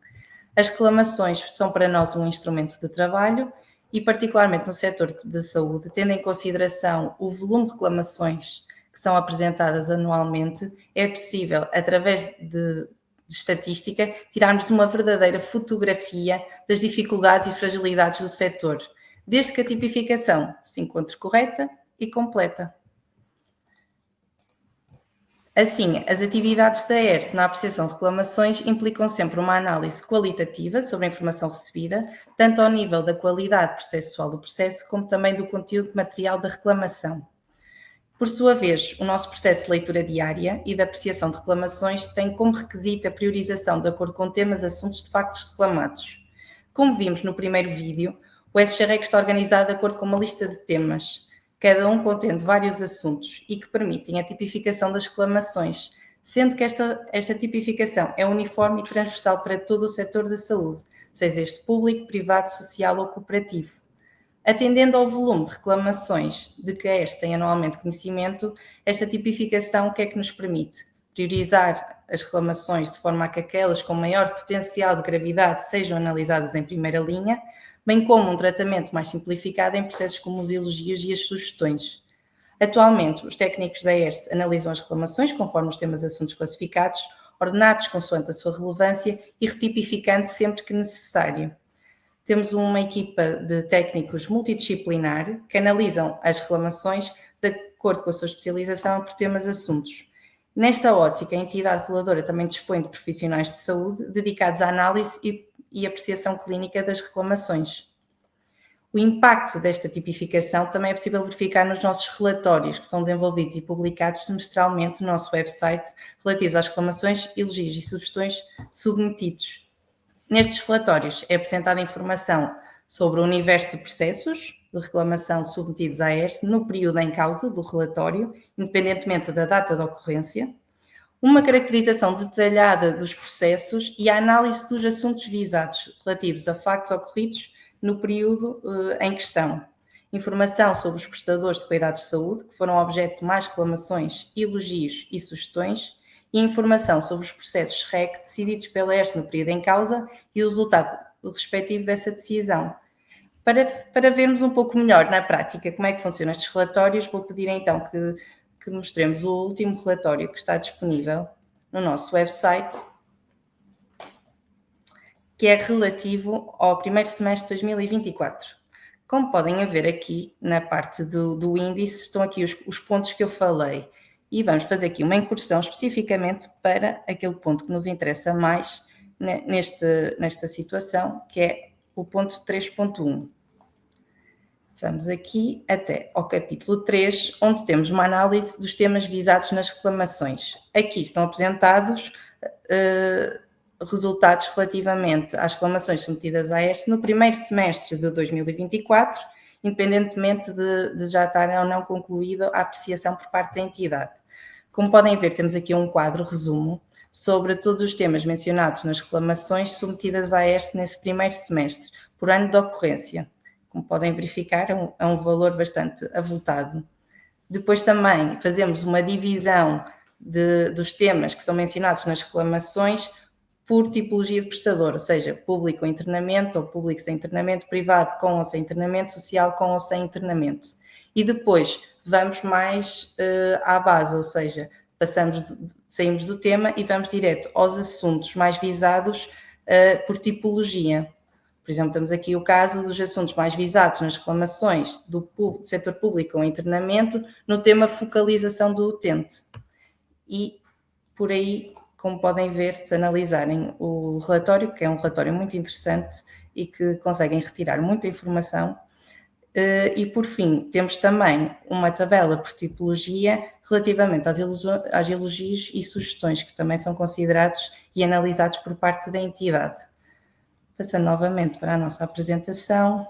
As reclamações são para nós um instrumento de trabalho e, particularmente no setor de saúde, tendo em consideração o volume de reclamações que são apresentadas anualmente, é possível, através de estatística, tirarmos uma verdadeira fotografia das dificuldades e fragilidades do setor, desde que a tipificação se encontre correta e completa. Assim, as atividades da ERSE na apreciação de reclamações implicam sempre uma análise qualitativa sobre a informação recebida, tanto ao nível da qualidade processual do processo, como também do conteúdo material da reclamação. Por sua vez, o nosso processo de leitura diária e de apreciação de reclamações tem como requisito a priorização de acordo com temas, assuntos de factos reclamados. Como vimos no primeiro vídeo, o SGREC está organizado de acordo com uma lista de temas, cada um contendo vários assuntos e que permitem a tipificação das reclamações, sendo que esta tipificação é uniforme e transversal para todo o setor da saúde, seja este público, privado, social ou cooperativo. Atendendo ao volume de reclamações de que a ERSE tem anualmente conhecimento, esta tipificação o que é que nos permite? Priorizar as reclamações de forma a que aquelas com maior potencial de gravidade sejam analisadas em primeira linha, bem como um tratamento mais simplificado em processos como os elogios e as sugestões. Atualmente, os técnicos da ERSE analisam as reclamações conforme os temas assuntos classificados, ordenados consoante a sua relevância e retipificando sempre que necessário. Temos uma equipa de técnicos multidisciplinar que analisam as reclamações de acordo com a sua especialização por temas assuntos. Nesta ótica, a entidade reguladora também dispõe de profissionais de saúde dedicados à análise e apreciação clínica das reclamações. O impacto desta tipificação também é possível verificar nos nossos relatórios, que são desenvolvidos e publicados semestralmente no nosso website, relativos às reclamações, elogios e sugestões submetidos. Nestes relatórios é apresentada informação sobre o universo de processos de reclamação submetidos à ERSE no período em causa do relatório, independentemente da data da ocorrência, uma caracterização detalhada dos processos e a análise dos assuntos visados, relativos a factos ocorridos no período em questão. Informação sobre os prestadores de cuidados de saúde, que foram objeto de mais reclamações, elogios e sugestões, e informação sobre os processos REC decididos pela ERSE no período em causa e o resultado respectivo dessa decisão. Para vermos um pouco melhor na prática como é que funcionam estes relatórios, vou pedir então que mostremos o último relatório que está disponível no nosso website, que é relativo ao primeiro semestre de 2024. Como podem ver aqui, na parte do índice, estão aqui os pontos que eu falei. e vamos fazer aqui uma incursão especificamente para aquele ponto que nos interessa mais nesta situação, que é o ponto 3.1. Vamos aqui até ao capítulo 3, onde temos uma análise dos temas visados nas reclamações. Aqui estão apresentados resultados relativamente às reclamações submetidas à ERSE no primeiro semestre de 2024, independentemente de já estar ou não concluída a apreciação por parte da entidade. Como podem ver, temos aqui um quadro resumo sobre todos os temas mencionados nas reclamações submetidas à ERSE nesse primeiro semestre, por ano de ocorrência. Como podem verificar, é um valor bastante avultado. Depois também fazemos uma divisão dos temas que são mencionados nas reclamações por tipologia de prestador, ou seja, público ou internamento, ou público sem internamento, privado com ou sem internamento, social com ou sem internamento. E depois vamos mais à base, ou seja, saímos do tema e vamos direto aos assuntos mais visados por tipologia. Por exemplo, temos aqui o caso dos assuntos mais visados nas reclamações do setor público ou internamento no tema focalização do utente. E por aí, como podem ver, se analisarem o relatório, que é um relatório muito interessante e que conseguem retirar muita informação. E por fim, temos também uma tabela por tipologia relativamente aos elogios e sugestões que também são considerados e analisados por parte da entidade. Passando novamente para a nossa apresentação.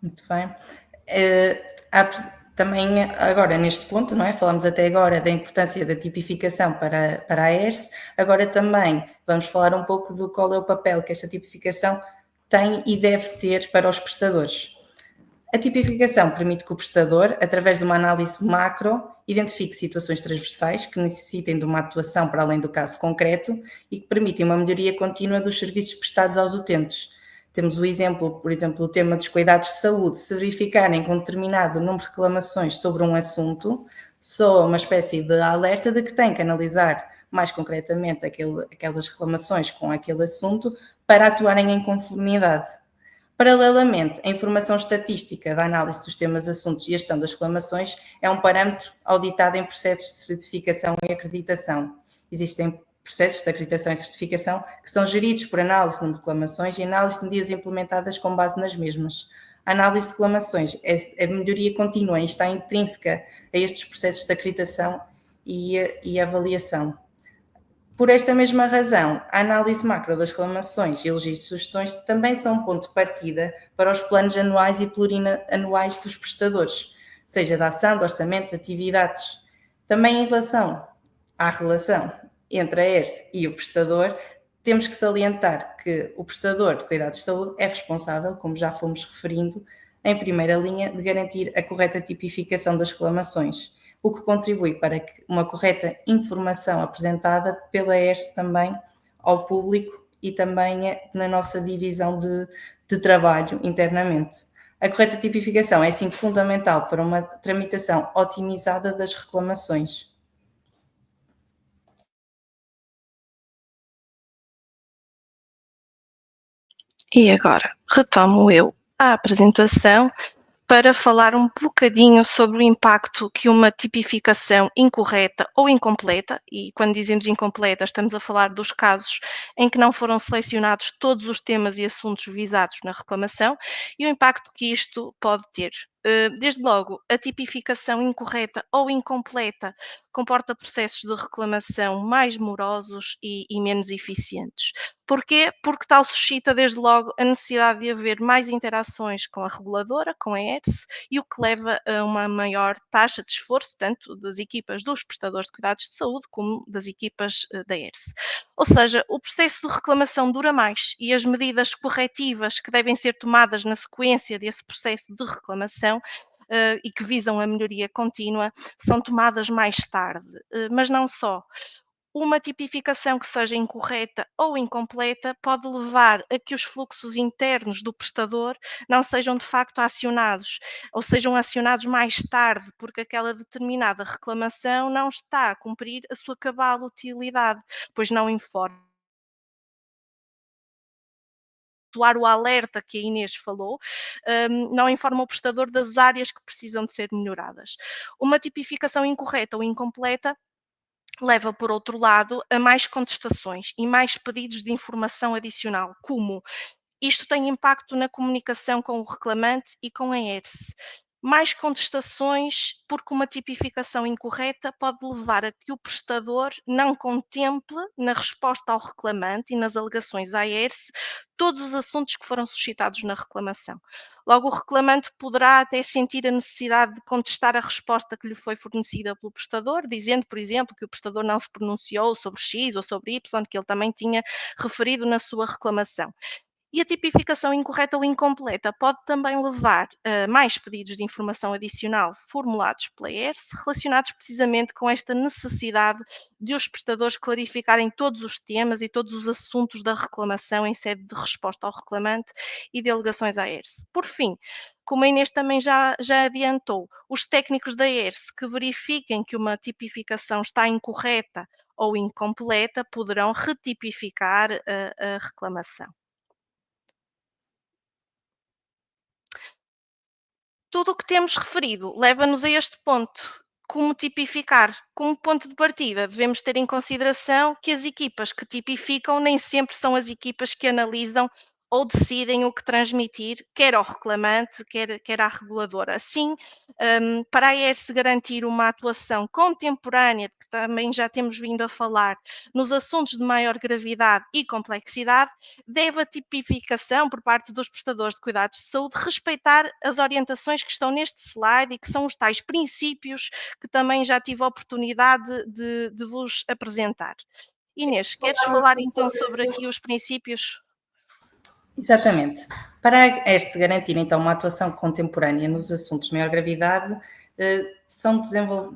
Muito bem. Também agora neste ponto, não é? Falamos até agora da importância da tipificação para a ERSE, agora também vamos falar um pouco do qual é o papel que esta tipificação tem e deve ter para os prestadores. A tipificação permite que o prestador, através de uma análise macro, identifique situações transversais que necessitem de uma atuação para além do caso concreto e que permitem uma melhoria contínua dos serviços prestados aos utentes. Temos o exemplo, por exemplo, o tema dos cuidados de saúde. Se verificarem com determinado número de reclamações sobre um assunto, soa uma espécie de alerta de que tem que analisar mais concretamente aquelas reclamações com aquele assunto para atuarem em conformidade. Paralelamente, a informação estatística da análise dos temas, assuntos e gestão das reclamações é um parâmetro auditado em processos de certificação e acreditação. Existem processos de acreditação e certificação que são geridos por análise de reclamações e análise de medidas implementadas com base nas mesmas. A análise de reclamações é de melhoria contínua e está intrínseca a estes processos de acreditação e avaliação. Por esta mesma razão, a análise macro das reclamações, elogios e sugestões também são um ponto de partida para os planos anuais e plurianuais dos prestadores, seja da ação, do orçamento, de atividades. Também em relação à relação entre a ERSE e o prestador, temos que salientar que o prestador de cuidados de saúde é responsável, como já fomos referindo, em primeira linha, de garantir a correta tipificação das reclamações, o que contribui para que uma correta informação apresentada pela ERSE também ao público e também na nossa divisão de trabalho internamente. A correta tipificação é, assim, fundamental para uma tramitação otimizada das reclamações. E agora retomo eu a apresentação para falar um bocadinho sobre o impacto que uma tipificação incorreta ou incompleta, e quando dizemos incompleta estamos a falar dos casos em que não foram selecionados todos os temas e assuntos visados na reclamação, e o impacto que isto pode ter. Desde logo, a tipificação incorreta ou incompleta comporta processos de reclamação mais morosos e menos eficientes. Porquê? Porque tal suscita desde logo a necessidade de haver mais interações com a reguladora, com a ERSE, e o que leva a uma maior taxa de esforço, tanto das equipas dos prestadores de cuidados de saúde como das equipas da ERSE. Ou seja, o processo de reclamação dura mais e as medidas corretivas que devem ser tomadas na sequência desse processo de reclamação e que visam a melhoria contínua são tomadas mais tarde. Mas não só. Uma tipificação que seja incorreta ou incompleta pode levar a que os fluxos internos do prestador não sejam de facto acionados, ou sejam acionados mais tarde, porque aquela determinada reclamação não está a cumprir a sua cabal utilidade, pois não informa efetuar o alerta que a Inês falou, não informa o prestador das áreas que precisam de ser melhoradas. Uma tipificação incorreta ou incompleta leva, por outro lado, a mais contestações e mais pedidos de informação adicional, como isto tem impacto na comunicação com o reclamante e com a ERSE. Mais contestações, porque uma tipificação incorreta pode levar a que o prestador não contemple na resposta ao reclamante e nas alegações à ERSE todos os assuntos que foram suscitados na reclamação. Logo, o reclamante poderá até sentir a necessidade de contestar a resposta que lhe foi fornecida pelo prestador, dizendo, por exemplo, que o prestador não se pronunciou sobre X ou sobre Y, que ele também tinha referido na sua reclamação. E a tipificação incorreta ou incompleta pode também levar a mais pedidos de informação adicional formulados pela ERSE, relacionados precisamente com esta necessidade de os prestadores clarificarem todos os temas e todos os assuntos da reclamação em sede de resposta ao reclamante e de alegações à ERSE. Por fim, como a Inês também já adiantou, os técnicos da ERSE que verifiquem que uma tipificação está incorreta ou incompleta poderão retipificar a reclamação. Tudo o que temos referido leva-nos a este ponto. Como tipificar? Como ponto de partida, devemos ter em consideração que as equipas que tipificam nem sempre são as equipas que analisam ou decidem o que transmitir, quer ao reclamante, quer à reguladora. Assim, para a ERSE garantir uma atuação contemporânea, que também já temos vindo a falar, nos assuntos de maior gravidade e complexidade, deve a tipificação por parte dos prestadores de cuidados de saúde respeitar as orientações que estão neste slide e que são os tais princípios que também já tive a oportunidade de vos apresentar. Inês, queres falar então sobre aqui os princípios? Exatamente. Para a ERSE garantir então uma atuação contemporânea nos assuntos de maior gravidade,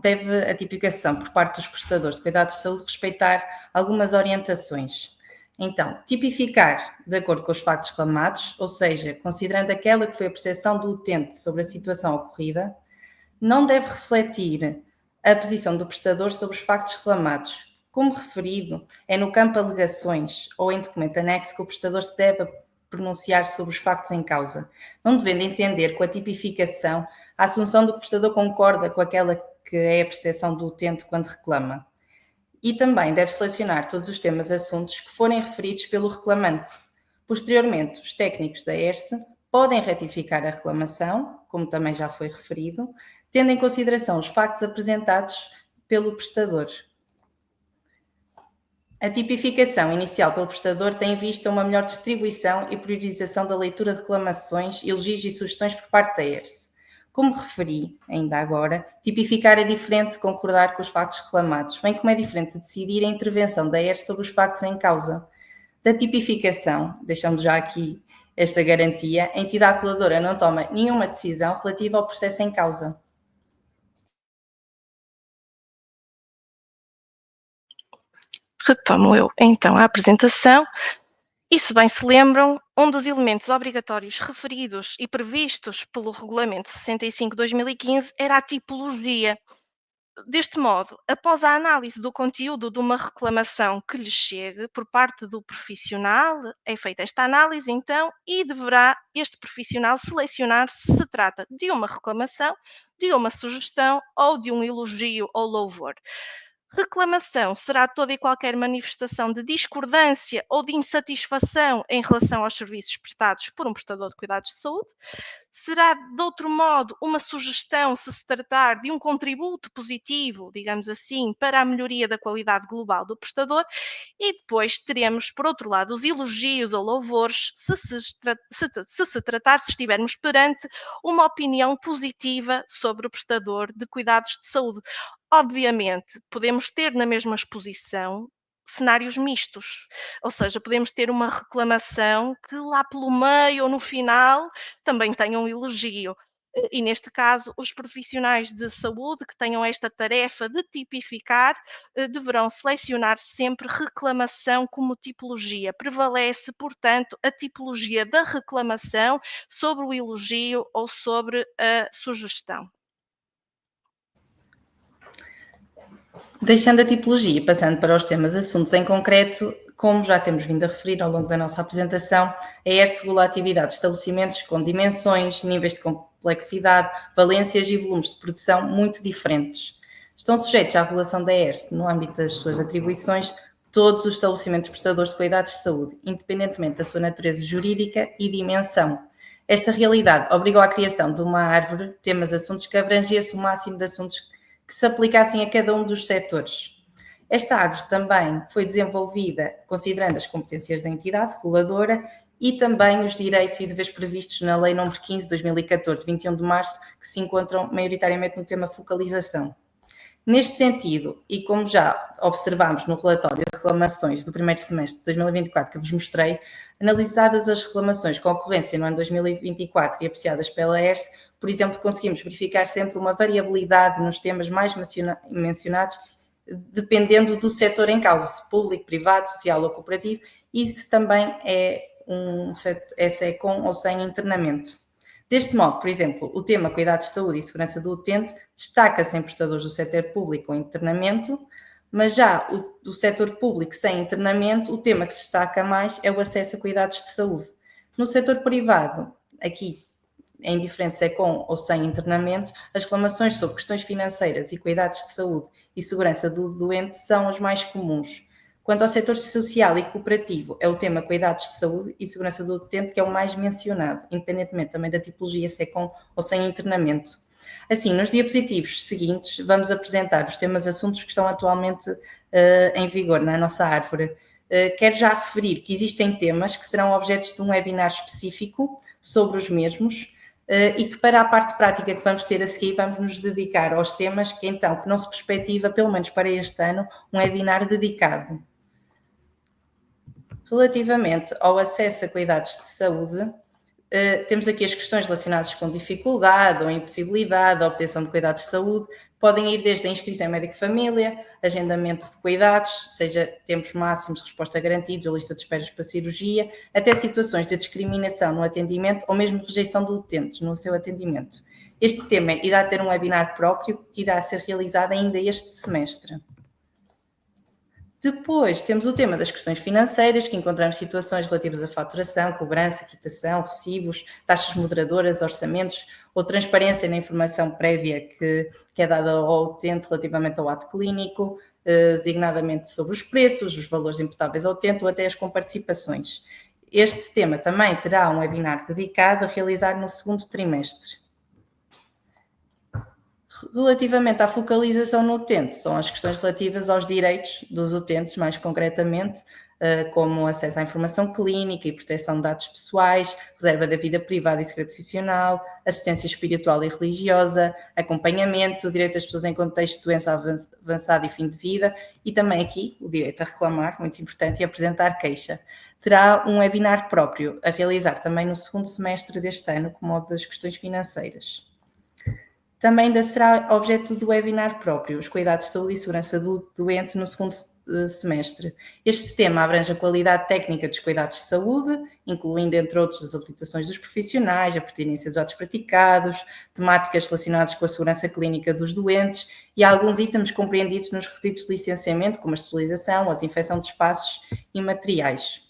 deve a tipificação por parte dos prestadores de cuidados de saúde respeitar algumas orientações. Então, tipificar de acordo com os factos reclamados, ou seja, considerando aquela que foi a percepção do utente sobre a situação ocorrida, não deve refletir a posição do prestador sobre os factos reclamados. Como referido, é no campo alegações ou em documento anexo que o prestador se deve pronunciar sobre os factos em causa, não devendo entender com a tipificação a assunção do que o prestador concorda com aquela que é a percepção do utente quando reclama. E também deve selecionar todos os temas assuntos que forem referidos pelo reclamante. Posteriormente, os técnicos da ERSE podem retificar a reclamação, como também já foi referido, tendo em consideração os factos apresentados pelo prestador. A tipificação inicial pelo prestador tem em vista uma melhor distribuição e priorização da leitura de reclamações, elogios e sugestões por parte da ERSE. Como referi, ainda agora, tipificar é diferente de concordar com os factos reclamados, bem como é diferente de decidir a intervenção da ERSE sobre os factos em causa. Da tipificação, deixamos já aqui esta garantia, a entidade reguladora não toma nenhuma decisão relativa ao processo em causa. Retomo eu então a apresentação e, se bem se lembram, um dos elementos obrigatórios referidos e previstos pelo Regulamento 65/2015 era a tipologia. Deste modo, após a análise do conteúdo de uma reclamação que lhe chegue por parte do profissional, é feita esta análise então e deverá este profissional selecionar se se trata de uma reclamação, de uma sugestão ou de um elogio ou louvor. Reclamação será toda e qualquer manifestação de discordância ou de insatisfação em relação aos serviços prestados por um prestador de cuidados de saúde. Será, de outro modo, uma sugestão se se tratar de um contributo positivo, digamos assim, para a melhoria da qualidade global do prestador. E depois teremos, por outro lado, os elogios ou louvores, se tratar, se estivermos perante uma opinião positiva sobre o prestador de cuidados de saúde. Obviamente, podemos ter na mesma exposição cenários mistos, ou seja, podemos ter uma reclamação que lá pelo meio ou no final também tenha um elogio. E neste caso, os profissionais de saúde que tenham esta tarefa de tipificar deverão selecionar sempre reclamação como tipologia. Prevalece, portanto, a tipologia da reclamação sobre o elogio ou sobre a sugestão. Deixando a tipologia e passando para os temas assuntos em concreto, Como já temos vindo a referir ao longo da nossa apresentação, a ERSE regula a atividade de estabelecimentos com dimensões, níveis de complexidade, valências e volumes de produção muito diferentes. Estão sujeitos à regulação da ERSE, no âmbito das suas atribuições, todos os estabelecimentos prestadores de cuidados de saúde, independentemente da sua natureza jurídica e dimensão. Esta realidade obrigou à criação de uma árvore, temas, assuntos que abrangesse o máximo de assuntos que se aplicassem a cada um dos setores. Esta árvore também foi desenvolvida considerando as competências da entidade reguladora e também os direitos e deveres previstos na Lei nº 15 de 2014, 21 de março, que se encontram maioritariamente no tema focalização. Neste sentido, e como já observámos no relatório de reclamações do primeiro semestre de 2024 que vos mostrei, analisadas as reclamações com ocorrência no ano 2024 e apreciadas pela ERSE, por exemplo, conseguimos verificar sempre uma variabilidade nos temas mais mencionados, dependendo do setor em causa, se público, privado, social ou cooperativo, e se também se é com ou sem internamento. Deste modo, por exemplo, o tema cuidados de saúde e segurança do utente destaca-se em prestadores do setor público com internamento, mas já do setor público sem internamento, o tema que se destaca mais é o acesso a cuidados de saúde. No setor privado, aqui é indiferente se é com ou sem internamento, as reclamações sobre questões financeiras e cuidados de saúde e segurança do doente são as mais comuns. Quanto ao setor social e cooperativo, é o tema cuidados de saúde e segurança do utente que é o mais mencionado, independentemente também da tipologia, se é com ou sem internamento. Assim, nos diapositivos seguintes, vamos apresentar os temas assuntos que estão atualmente em vigor na nossa árvore. Quero já referir que existem temas que serão objetos de um webinar específico sobre os mesmos, e que para a parte prática que vamos ter a seguir vamos nos dedicar aos temas que então que não se perspectiva, pelo menos para este ano, um webinar dedicado. Relativamente ao acesso a cuidados de saúde, temos aqui as questões relacionadas com dificuldade ou impossibilidade da obtenção de cuidados de saúde, podem ir desde a inscrição em médico-família, agendamento de cuidados, seja tempos máximos de resposta garantidos ou lista de esperas para cirurgia, até situações de discriminação no atendimento ou mesmo rejeição de utentes no seu atendimento. Este tema irá ter um webinar próprio que irá ser realizado ainda este semestre. Depois temos o tema das questões financeiras, que encontramos situações relativas à faturação, cobrança, quitação, recibos, taxas moderadoras, orçamentos ou transparência na informação prévia que é dada ao utente relativamente ao ato clínico, designadamente sobre os preços, os valores imputáveis ao utente ou até as comparticipações. Este tema também terá um webinar dedicado a realizar no segundo trimestre. Relativamente à focalização no utente, são as questões relativas aos direitos dos utentes, mais concretamente, como acesso à informação clínica e proteção de dados pessoais, reserva da vida privada e segredo profissional, assistência espiritual e religiosa, acompanhamento, direito das pessoas em contexto de doença avançada e fim de vida, e também aqui o direito a reclamar, muito importante, e apresentar queixa. Terá um webinar próprio a realizar também no segundo semestre deste ano, como o das questões financeiras. Também ainda será objeto do webinar próprio, os cuidados de saúde e segurança do doente no segundo semestre. Este tema abrange a qualidade técnica dos cuidados de saúde, incluindo, entre outros, as habilitações dos profissionais, a pertinência dos atos praticados, temáticas relacionadas com a segurança clínica dos doentes e alguns itens compreendidos nos requisitos de licenciamento, como a esterilização, a desinfecção de espaços e materiais.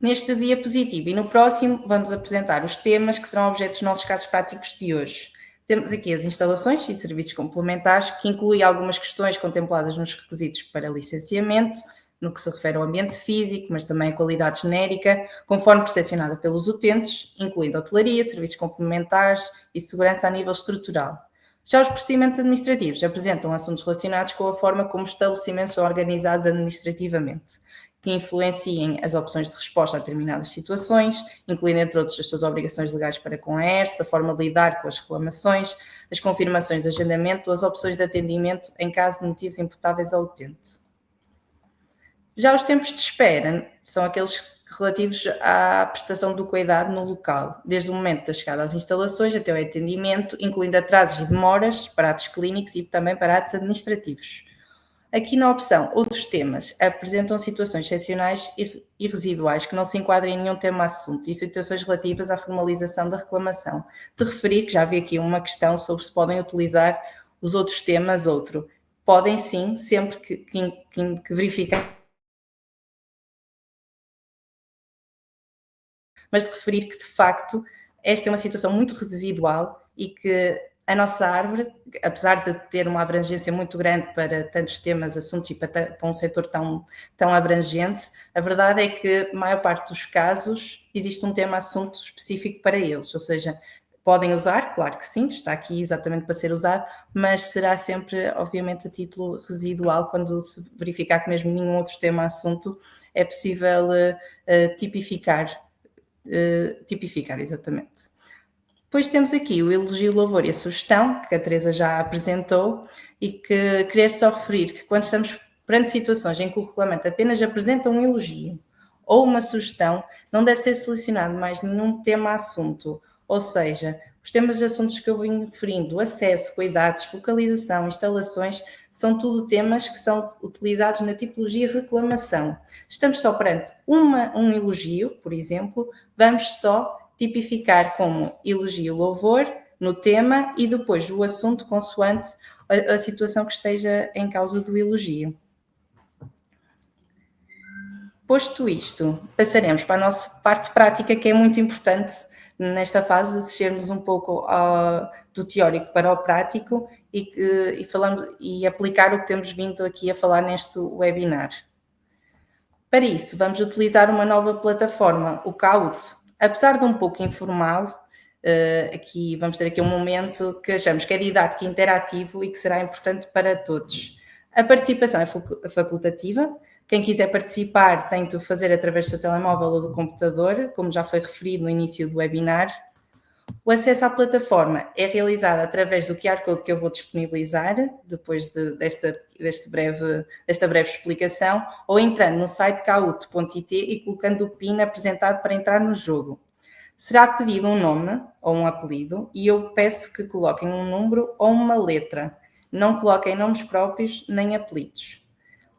Neste diapositivo e no próximo vamos apresentar os temas que serão objeto dos nossos casos práticos de hoje. Temos aqui as instalações e serviços complementares, que incluem algumas questões contempladas nos requisitos para licenciamento, no que se refere ao ambiente físico, mas também a qualidade genérica, conforme percepcionada pelos utentes, incluindo hotelaria, serviços complementares e segurança a nível estrutural. Já os procedimentos administrativos apresentam assuntos relacionados com a forma como os estabelecimentos são organizados administrativamente, que influenciem as opções de resposta a determinadas situações, incluindo, entre outros, as suas obrigações legais para com a ERSE, a forma de lidar com as reclamações, as confirmações de agendamento, as opções de atendimento em caso de motivos imputáveis ao utente. Já os tempos de espera são aqueles relativos à prestação do cuidado no local, desde o momento da chegada às instalações até o atendimento, incluindo atrasos e demoras para atos clínicos e também para atos administrativos. Aqui na opção Outros temas apresentam situações excepcionais e residuais que não se enquadram em nenhum tema assunto e situações relativas à formalização da reclamação. De referir que já havia aqui uma questão sobre se podem utilizar os outros temas podem sim, sempre que verificar, mas de referir que, de facto, esta é uma situação muito residual e que a nossa árvore, apesar de ter uma abrangência muito grande para tantos temas, assuntos e para um setor tão abrangente, a verdade é que, na maior parte dos casos, existe um tema assunto específico para eles, ou seja, podem usar, claro que sim, está aqui exatamente para ser usado, mas será sempre, obviamente, a título residual, quando se verificar que mesmo nenhum outro tema assunto é possível tipificar, exatamente. Depois temos aqui o elogio, o louvor e a sugestão, que a Teresa já apresentou, e que queria só referir que quando estamos perante situações em que o regulamento apenas apresenta um elogio ou uma sugestão, não deve ser selecionado mais nenhum tema-assunto, ou seja, os temas de assuntos que eu vim referindo, acesso, cuidados, focalização, instalações, são tudo temas que são utilizados na tipologia reclamação. Estamos só perante um elogio, por exemplo, vamos só tipificar como elogio, louvor no tema e depois o assunto consoante a situação que esteja em causa do elogio. Posto isto, passaremos para a nossa parte prática, que é muito importante nesta fase, descermos um pouco do teórico para o prático e aplicar o que temos vindo aqui a falar neste webinar. Para isso, vamos utilizar uma nova plataforma, o Kahoot. Apesar de um pouco informal, aqui vamos ter aqui um momento que achamos que é didático e interativo e que será importante para todos. A participação é facultativa. Quem quiser participar tem de o fazer através do seu telemóvel ou do computador, como já foi referido no início do webinar. O acesso à plataforma é realizado através do QR Code que eu vou disponibilizar, depois desta breve explicação, ou entrando no site kahoot.it e colocando o PIN apresentado para entrar no jogo. Será pedido um nome ou um apelido e eu peço que coloquem um número ou uma letra. Não coloquem nomes próprios nem apelidos.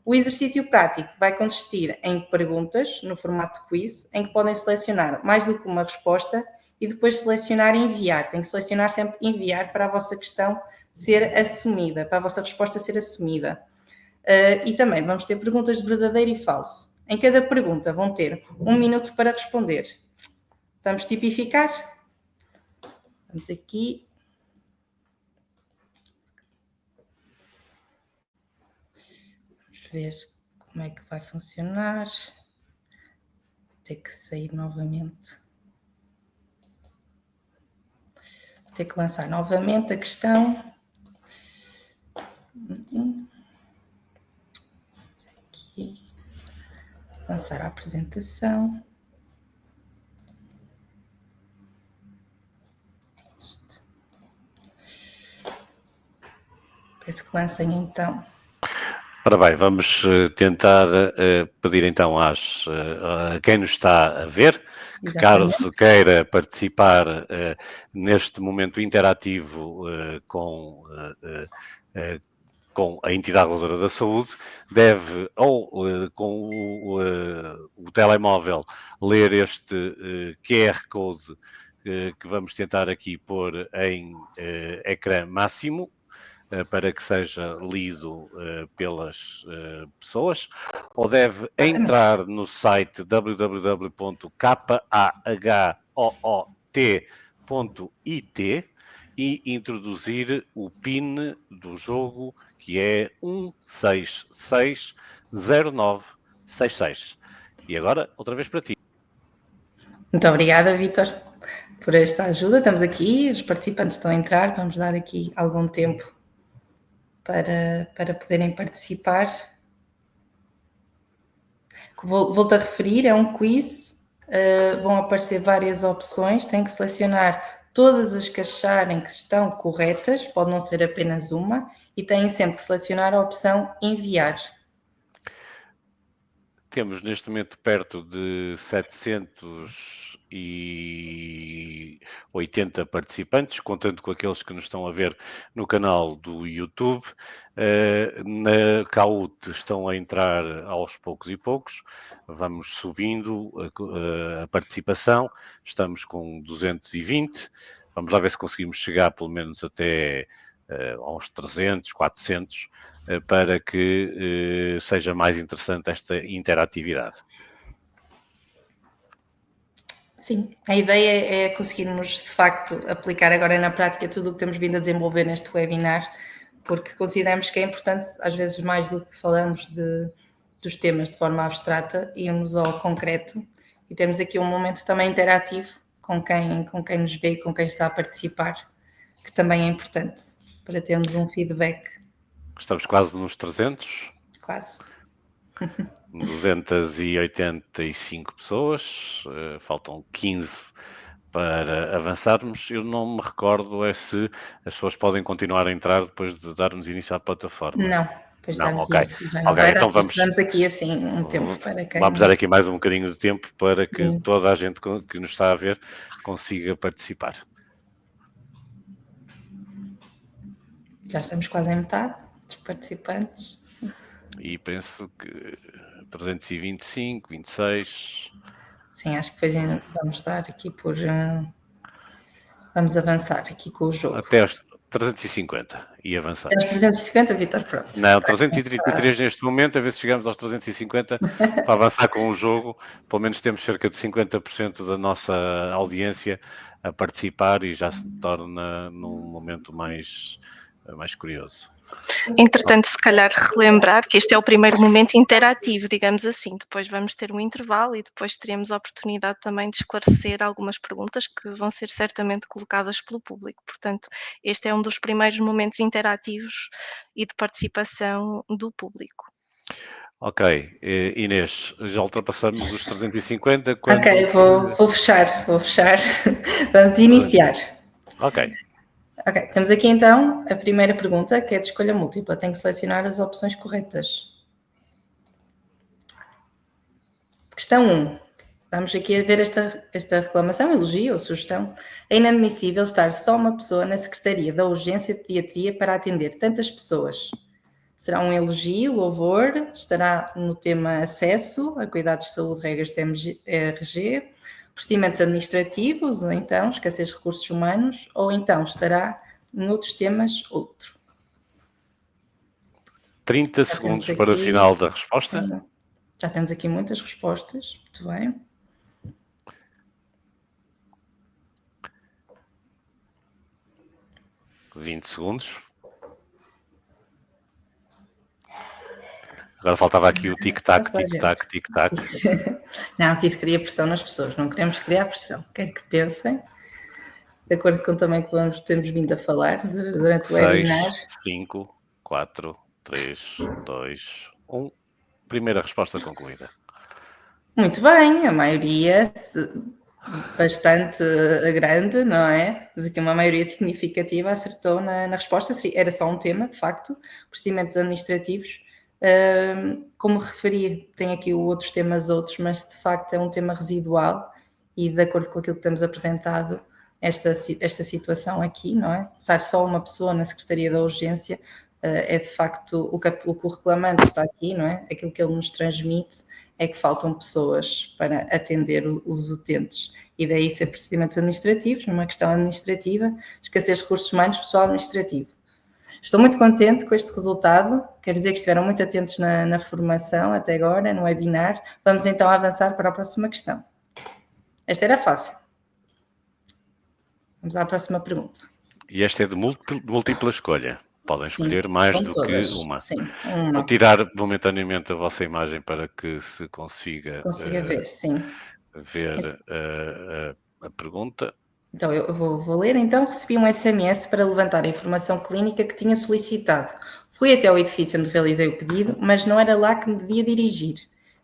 O exercício prático vai consistir em perguntas, no formato quiz, em que podem selecionar mais do que uma resposta e depois selecionar enviar. Tem que selecionar sempre enviar para a vossa questão ser assumida, para a vossa resposta ser assumida. E também vamos ter perguntas de verdadeiro e falso. Em cada pergunta vão ter 1 minuto para responder. Vamos tipificar. Vamos aqui. Vamos ver como é que vai funcionar. Vou ter que sair novamente. Vou ter que lançar novamente a questão. Vamos aqui. Lançar a apresentação. Peço que lancem então. Ora bem, vamos tentar pedir então a quem nos está a ver, que caso queira participar neste momento interativo com a entidade reguladora da saúde, deve ou com o telemóvel ler este QR Code que vamos tentar aqui pôr em ecrã máximo, para que seja lido pelas pessoas, ou deve entrar no site www.kahoot.it e introduzir o PIN do jogo, que é 1660966. E agora, outra vez para ti. Muito obrigada, Vítor, por esta ajuda. Estamos aqui, os participantes estão a entrar, vamos dar aqui algum tempo para poderem participar. Volto a referir, é um quiz, vão aparecer várias opções, tem que selecionar todas as que acharem que estão corretas, pode não ser apenas uma, e têm sempre que selecionar a opção enviar. Temos neste momento perto de 780 participantes, contando com aqueles que nos estão a ver no canal do YouTube. Na Kahoot estão a entrar aos poucos e poucos. Vamos subindo a participação. Estamos com 220. Vamos lá ver se conseguimos chegar pelo menos até aos 300, 400, para que seja mais interessante esta interatividade. Sim, a ideia é conseguirmos, de facto, aplicar agora na prática tudo o que temos vindo a desenvolver neste webinar, porque consideramos que é importante, às vezes mais do que falamos dos temas de forma abstrata, irmos ao concreto e temos aqui um momento também interativo com quem nos vê e com quem está a participar, que também é importante para termos um feedback. Estamos quase nos 300. Quase. 285 pessoas, faltam 15 para avançarmos. Eu não me recordo se as pessoas podem continuar a entrar depois de darmos início à plataforma. Não, depois de darmos ok. início já não vai dar, Então vamos aqui assim um tempo para quem... Vamos dar aqui mais um bocadinho de tempo para que toda a gente que nos está a ver consiga participar. Já estamos quase em metade dos participantes. E penso que 325, 26... Sim, acho que depois vamos dar aqui por... Vamos avançar aqui com o jogo. Até aos 350 e avançar. Aos 350, Vitor, pronto. Não, 333 neste momento, a ver se chegamos aos 350 para avançar com o jogo. Pelo menos temos cerca de 50% da nossa audiência a participar e já se torna num momento mais curioso. Entretanto, se calhar relembrar que este é o primeiro momento interativo, digamos assim. Depois vamos ter um intervalo e depois teremos a oportunidade também de esclarecer algumas perguntas que vão ser certamente colocadas pelo público. Portanto, este é um dos primeiros momentos interativos e de participação do público. Ok, Inês, já ultrapassamos os 350. Ok, vou fechar. Vamos iniciar. Ok. Ok, temos aqui então a primeira pergunta, que é de escolha múltipla. Tem que selecionar as opções corretas. Questão 1. Vamos aqui a ver esta reclamação, elogio ou sugestão. É inadmissível estar só uma pessoa na Secretaria da Urgência de Pediatria para atender tantas pessoas. Será um elogio, louvor, estará no tema acesso a cuidados de saúde, regras TMRG, procedimentos administrativos, ou então escassez de recursos humanos, ou então estará em outros temas outro. 30 segundos para o final da resposta. Já temos aqui muitas respostas, muito bem. $20 segundos. Agora faltava aqui o tic-tac, tic-tac, tic-tac. Não, aqui se cria pressão nas pessoas, não queremos criar pressão. Quero que pensem, de acordo com também que temos vindo a falar durante o webinar. 5, 4, 3, 2, 1. Primeira resposta concluída. Muito bem, a maioria bastante grande, não é? Mas aqui uma maioria significativa acertou na resposta. Era só um tema, de facto, procedimentos administrativos. Como referi, tem aqui outros temas outros, mas de facto é um tema residual e de acordo com aquilo que temos apresentado, esta situação aqui, não é? Estar só uma pessoa na Secretaria da Urgência é de facto o que o reclamante está aqui, não é? Aquilo que ele nos transmite é que faltam pessoas para atender os utentes e daí ser procedimentos administrativos, numa questão administrativa, escassez de recursos humanos, pessoal administrativo. Estou muito contente com este resultado, quer dizer que estiveram muito atentos na formação até agora, no webinar. Vamos então avançar para a próxima questão. Esta era fácil. Vamos à próxima pergunta. E esta é de múltipla escolha. Podem escolher mais do que uma. Sim, Vou tirar momentaneamente a vossa imagem para que se consiga ver, sim. Ver a pergunta. Então, eu vou ler. Então, recebi um SMS para levantar a informação clínica que tinha solicitado. Fui até ao edifício onde realizei o pedido, mas não era lá que me devia dirigir.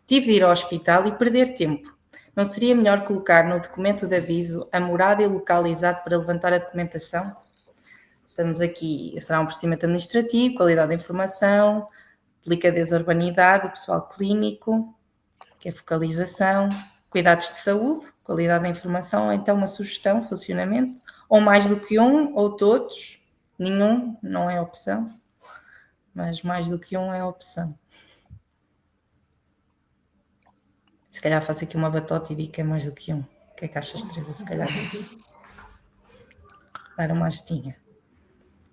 Tive de ir ao hospital e perder tempo. Não seria melhor colocar no documento de aviso a morada e o local exato para levantar a documentação? Estamos aqui, será um procedimento administrativo, qualidade da informação, delicadeza, urbanidade, pessoal clínico, que é focalização, cuidados de saúde, qualidade da informação, ou então uma sugestão, funcionamento, ou mais do que um, ou todos, nenhum não é opção, mas mais do que um é opção. Se calhar faço aqui uma batota e digo que é mais do que um. O que é que achas, Teresa? Se calhar dar uma ajudinha.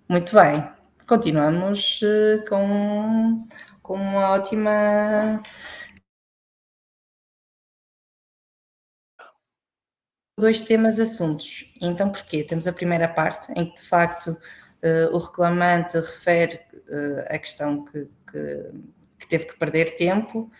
Muito bem. Continuamos com uma ótima... Dois temas assuntos. Então, porquê? Temos a primeira parte, em que, de facto, o reclamante refere a questão que teve que perder tempo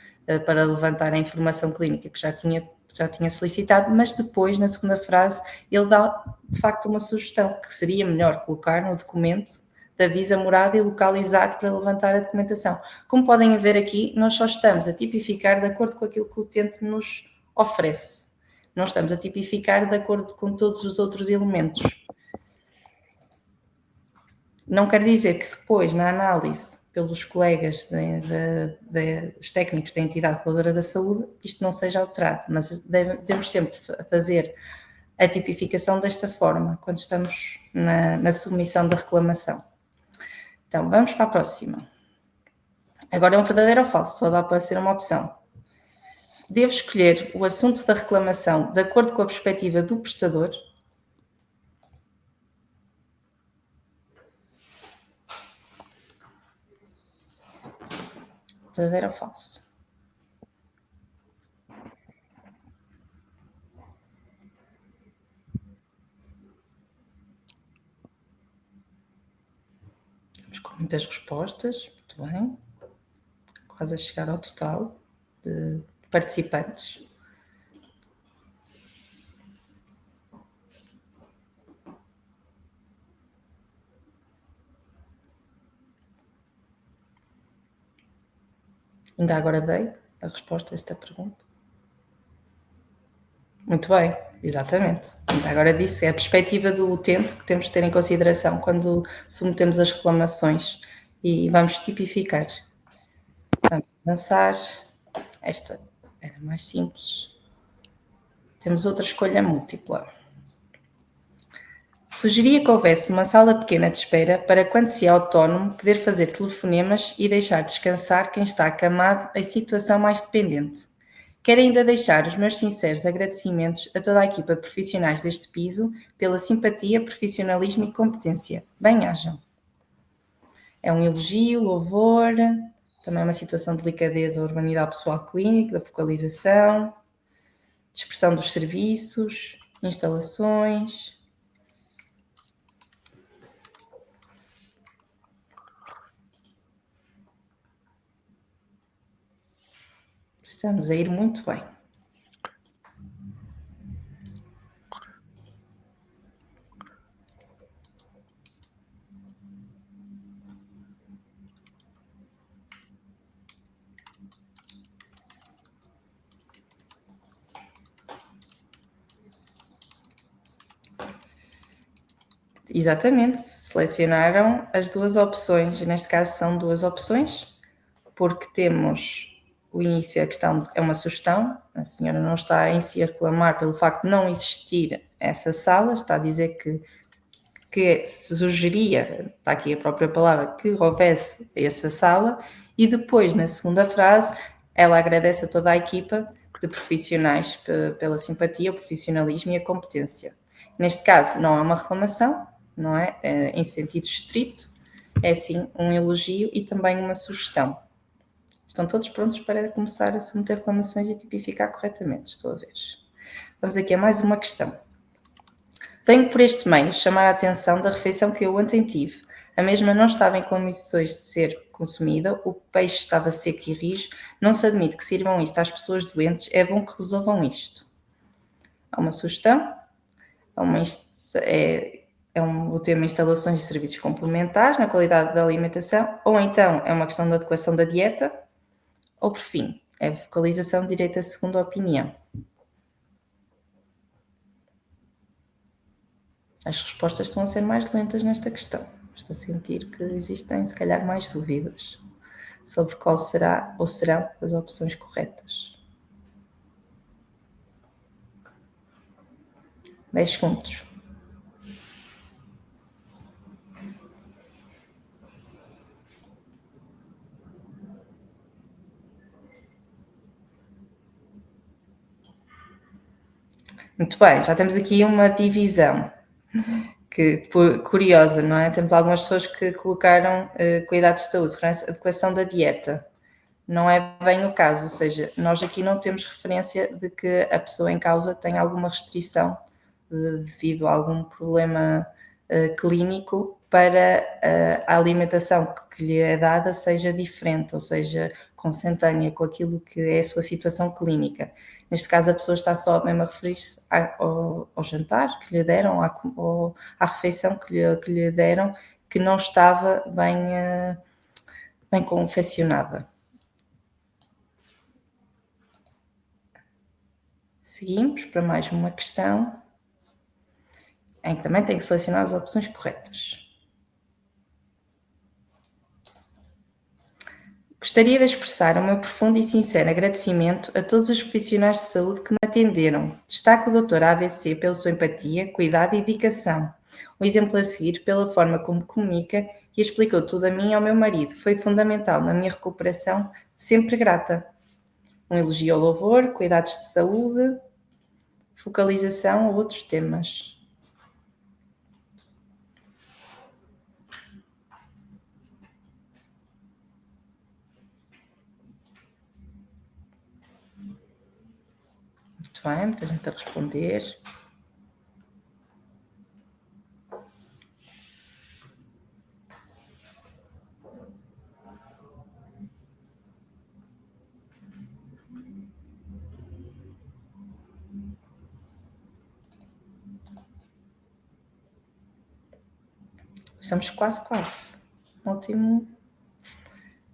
para levantar a informação clínica que já tinha solicitado, mas depois, na segunda frase, ele dá, de facto, uma sugestão que seria melhor colocar no documento de aviso a morada e local exato para levantar a documentação. Como podem ver aqui, nós só estamos a tipificar de acordo com aquilo que o utente nos oferece. Não estamos a tipificar de acordo com todos os outros elementos. Não quer dizer que depois, na análise pelos colegas dos técnicos da entidade reguladora da saúde, isto não seja alterado, mas devemos sempre fazer a tipificação desta forma, quando estamos na submissão da reclamação. Então, vamos para a próxima. Agora é um verdadeiro ou falso, só dá para ser uma opção. Devo escolher o assunto da reclamação de acordo com a perspectiva do prestador? Verdadeiro ou falso? Estamos com muitas respostas, muito bem. Quase a chegar ao total de participantes. Ainda agora dei a resposta a esta pergunta. Muito bem, exatamente. Ainda agora disse, é a perspectiva do utente que temos de ter em consideração quando submetemos as reclamações e vamos tipificar. Vamos avançar. Esta era mais simples. Temos outra escolha múltipla. Sugeria que houvesse uma sala pequena de espera para, quando se é autónomo, poder fazer telefonemas e deixar descansar quem está acamado em situação mais dependente. Quero ainda deixar os meus sinceros agradecimentos a toda a equipa de profissionais deste piso pela simpatia, profissionalismo e competência. Bem-ajam. É um elogio, louvor, também uma situação de delicadeza, urbanidade pessoal clínica, da focalização, dispersão dos serviços, instalações. Estamos a ir muito bem. Exatamente, selecionaram as duas opções, neste caso são duas opções, porque temos o início, a questão é uma sugestão, a senhora não está em si a reclamar pelo facto de não existir essa sala, está a dizer que sugeria, está aqui a própria palavra, que houvesse essa sala, e depois, na segunda frase, ela agradece a toda a equipa de profissionais pela simpatia, o profissionalismo e a competência. Neste caso, não há uma reclamação, não é? Em sentido estrito, é sim um elogio e também uma sugestão. Estão todos prontos para começar a submeter reclamações e tipificar corretamente, estou a ver. Vamos aqui a mais uma questão. Venho por este meio chamar a atenção da refeição que eu ontem tive. A mesma não estava em condições de ser consumida, o peixe estava seco e rijo, não se admite que sirvam isto às pessoas doentes, é bom que resolvam isto. Há uma sugestão, o tema instalações e serviços complementares na qualidade da alimentação, ou então é uma questão de adequação da dieta, ou por fim, é vocalização de direito à segunda opinião. As respostas estão a ser mais lentas nesta questão. Estou a sentir que existem, se calhar, mais dúvidas sobre qual será ou serão as opções corretas. 10 segundos. Muito bem, já temos aqui uma divisão curiosa, não é? Temos algumas pessoas que colocaram cuidados de saúde, segurança, adequação da dieta. Não é bem o caso, ou seja, nós aqui não temos referência de que a pessoa em causa tem alguma restrição devido a algum problema clínico para a alimentação que lhe é dada seja diferente, ou seja, consentânea com aquilo que é a sua situação clínica. Neste caso, a pessoa está só mesmo a referir-se ao jantar que lhe deram, à refeição que lhe deram, que não estava bem confeccionada. Seguimos para mais uma questão, em que também tem que selecionar as opções corretas. Gostaria de expressar o meu profundo e sincero agradecimento a todos os profissionais de saúde que me atenderam. Destaco o Dr. ABC pela sua empatia, cuidado e dedicação. O exemplo a seguir pela forma como comunica e explicou tudo a mim e ao meu marido. Foi fundamental na minha recuperação, sempre grata. Um elogio ao louvor, cuidados de saúde, focalização a outros temas. Muito bem, muita gente a responder. Estamos quase. Ótimo.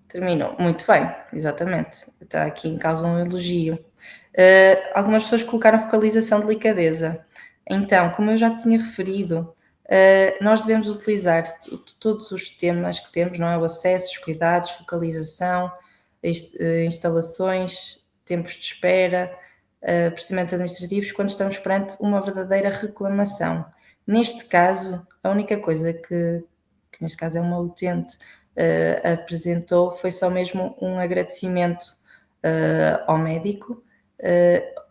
Terminou. Muito bem, exatamente. Está aqui em causa um elogio. Algumas pessoas colocaram focalização, delicadeza. Então, como eu já tinha referido, nós devemos utilizar todos os temas que temos, não é? O acesso, os cuidados, focalização, instalações, tempos de espera, procedimentos administrativos, quando estamos perante uma verdadeira reclamação. Neste caso, a única coisa que neste caso é uma utente, apresentou foi só mesmo um agradecimento ao médico.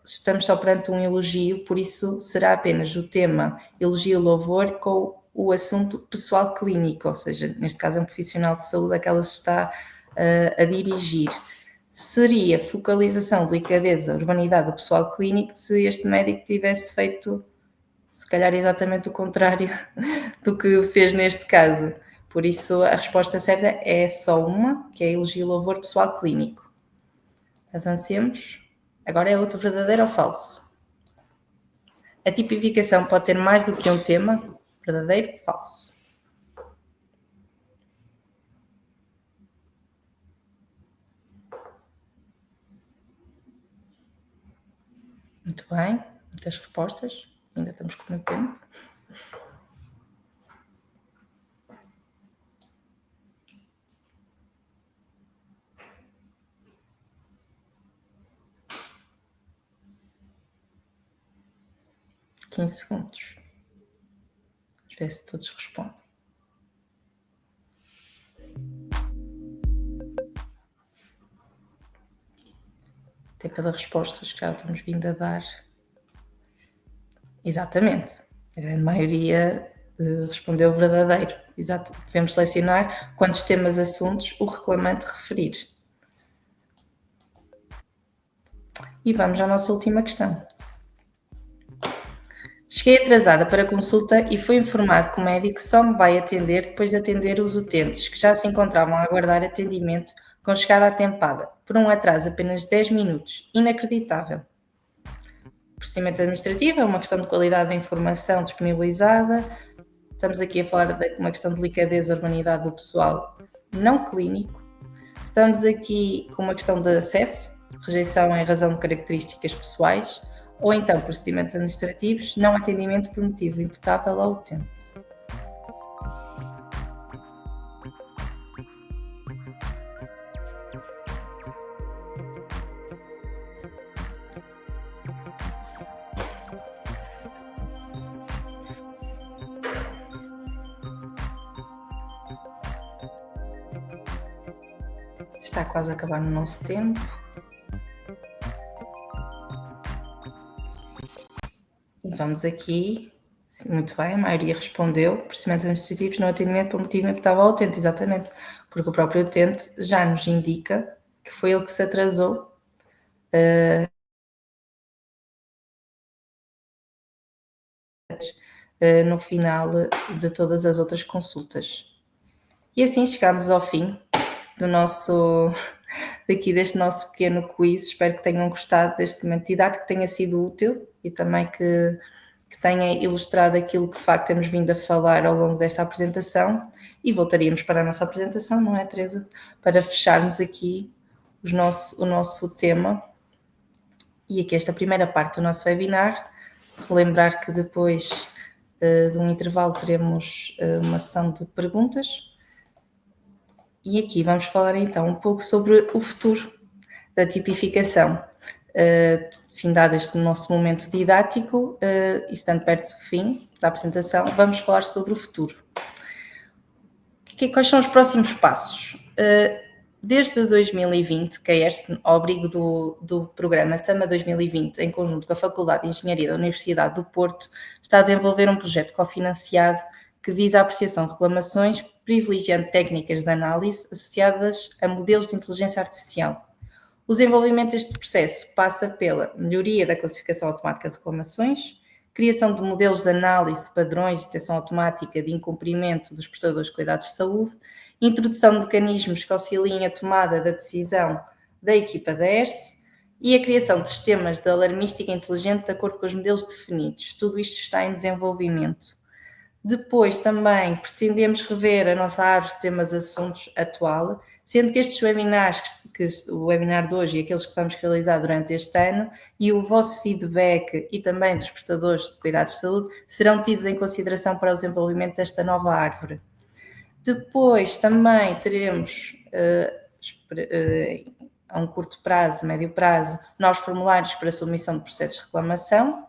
Estamos só perante um elogio, por isso será apenas o tema elogio-louvor com o assunto pessoal clínico, ou seja, neste caso é um profissional de saúde a que ela se está a dirigir. Seria focalização, delicadeza, urbanidade do pessoal clínico se este médico tivesse feito, se calhar, exatamente o contrário do que fez neste caso. Por isso, a resposta certa é só uma, que é elogio-louvor pessoal clínico. Avancemos. Agora é outro verdadeiro ou falso. A tipificação pode ter mais do que um tema, verdadeiro ou falso. Muito bem, muitas respostas. Ainda estamos com muito tempo. $15 segundos. Vamos ver se todos respondem. Até pelas respostas que já estamos vindo a dar. Exatamente. A grande maioria respondeu verdadeiro. Exato. Devemos selecionar quantos temas, assuntos o reclamante referir. E vamos à nossa última questão. Cheguei atrasada para a consulta e fui informado que o médico só me vai atender depois de atender os utentes, que já se encontravam a aguardar atendimento com chegada atempada, por um atraso de apenas 10 minutos. Inacreditável. O procedimento administrativo é uma questão de qualidade da informação disponibilizada. Estamos aqui a falar de uma questão de delicadeza e urbanidade do pessoal não clínico. Estamos aqui com uma questão de acesso, rejeição em razão de características pessoais, ou então procedimentos administrativos, não atendimento por motivo imputável ao utente. Está quase a acabar o nosso tempo. E vamos aqui Muito bem, a maioria respondeu. Procedimentos administrativos no atendimento por motivo imputável ao utente, exatamente, porque o próprio utente já nos indica que foi ele que se atrasou no final de todas as outras consultas. E assim chegamos ao fim deste nosso pequeno quiz. Espero que tenham gostado deste momento didático, que tenha sido útil e também que tenha ilustrado aquilo que de facto temos vindo a falar ao longo desta apresentação, e voltaríamos para a nossa apresentação, não é, Teresa? Para fecharmos aqui o nosso tema e aqui esta primeira parte do nosso webinar. Relembrar que depois de um intervalo teremos uma sessão de perguntas. E aqui vamos falar então um pouco sobre o futuro da tipificação. Findado este nosso momento didático, e estando perto do fim da apresentação, vamos falar sobre o futuro. Quais são os próximos passos? Desde 2020, que a ERSE, ao abrigo do programa SAMA 2020, em conjunto com a Faculdade de Engenharia da Universidade do Porto, está a desenvolver um projeto cofinanciado que visa a apreciação de reclamações, privilegiando técnicas de análise associadas a modelos de inteligência artificial. O desenvolvimento deste processo passa pela melhoria da classificação automática de reclamações, criação de modelos de análise de padrões de detecção automática de incumprimento dos prestadores de cuidados de saúde, introdução de mecanismos que auxiliem a tomada da decisão da equipa da ERSE e a criação de sistemas de alarmística inteligente de acordo com os modelos definidos. Tudo isto está em desenvolvimento. Depois também pretendemos rever a nossa árvore de temas assuntos atual, sendo que estes webinars, o webinar de hoje e aqueles que vamos realizar durante este ano, e o vosso feedback e também dos prestadores de cuidados de saúde, serão tidos em consideração para o desenvolvimento desta nova árvore. Depois também teremos, a um curto prazo, médio prazo, novos formulários para submissão de processos de reclamação,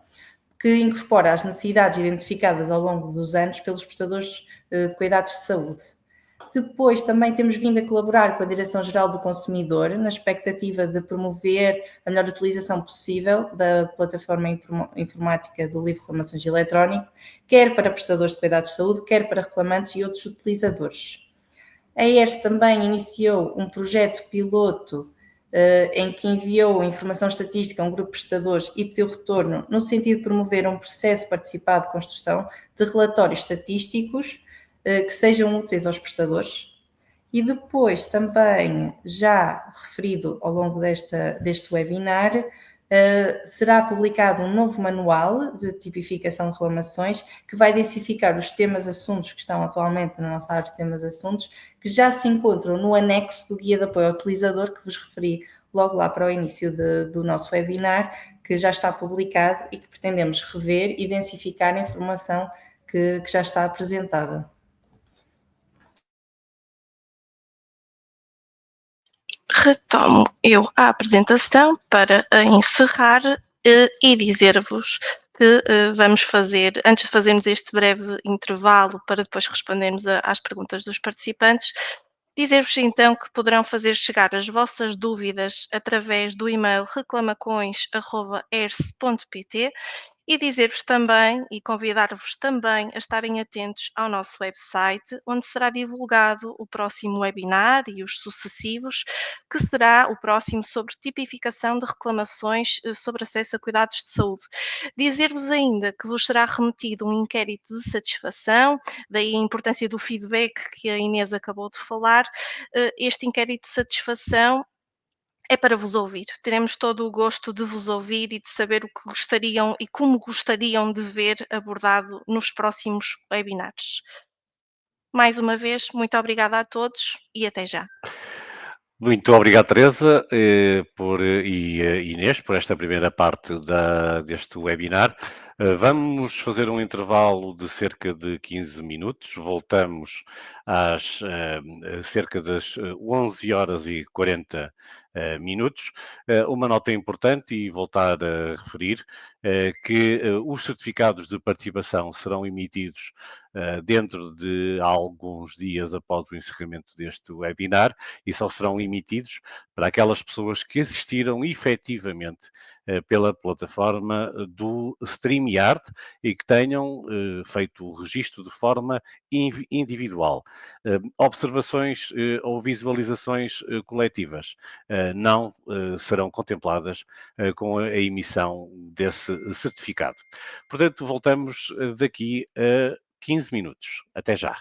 que incorpora as necessidades identificadas ao longo dos anos pelos prestadores de cuidados de saúde. Depois também temos vindo a colaborar com a Direção-Geral do Consumidor na expectativa de promover a melhor utilização possível da plataforma informática do livro de reclamações eletrónico, quer para prestadores de cuidados de saúde, quer para reclamantes e outros utilizadores. A ERSE também iniciou um projeto piloto em que enviou informação estatística a um grupo de prestadores e pediu retorno no sentido de promover um processo participado de construção de relatórios estatísticos que sejam úteis aos prestadores. E depois também, já referido ao longo deste webinar, será publicado um novo manual de tipificação de reclamações que vai densificar os temas assuntos que estão atualmente na nossa área de temas assuntos, que já se encontram no anexo do Guia de Apoio ao Utilizador, que vos referi logo lá para o início do nosso webinar, que já está publicado e que pretendemos rever e densificar a informação que já está apresentada. Retomo eu a apresentação para encerrar e dizer-vos que vamos fazer, antes de fazermos este breve intervalo para depois respondermos às perguntas dos participantes, dizer-vos então que poderão fazer chegar as vossas dúvidas através do e-mail reclamacões@erse.pt e dizer-vos também e convidar-vos também a estarem atentos ao nosso website, onde será divulgado o próximo webinar e os sucessivos, que será o próximo sobre tipificação de reclamações sobre acesso a cuidados de saúde. Dizer-vos ainda que vos será remetido um inquérito de satisfação, daí a importância do feedback que a Inês acabou de falar. Este inquérito de satisfação é para vos ouvir. Teremos todo o gosto de vos ouvir e de saber o que gostariam e como gostariam de ver abordado nos próximos webinars. Mais uma vez, muito obrigada a todos e até já. Muito obrigado, Teresa, e Inês, por esta primeira parte deste webinar. Vamos fazer um intervalo de cerca de 15 minutos. Voltamos às cerca das 11 horas e 40 minutos. Uma nota importante e voltar a referir que os certificados de participação serão emitidos dentro de alguns dias após o encerramento deste webinar e só serão emitidos para aquelas pessoas que assistiram efetivamente pela plataforma do StreamYard e que tenham feito o registro de forma individual. Observações ou visualizações coletivas não serão contempladas com a emissão desse certificado. Portanto, voltamos daqui a 15 minutos. Até já.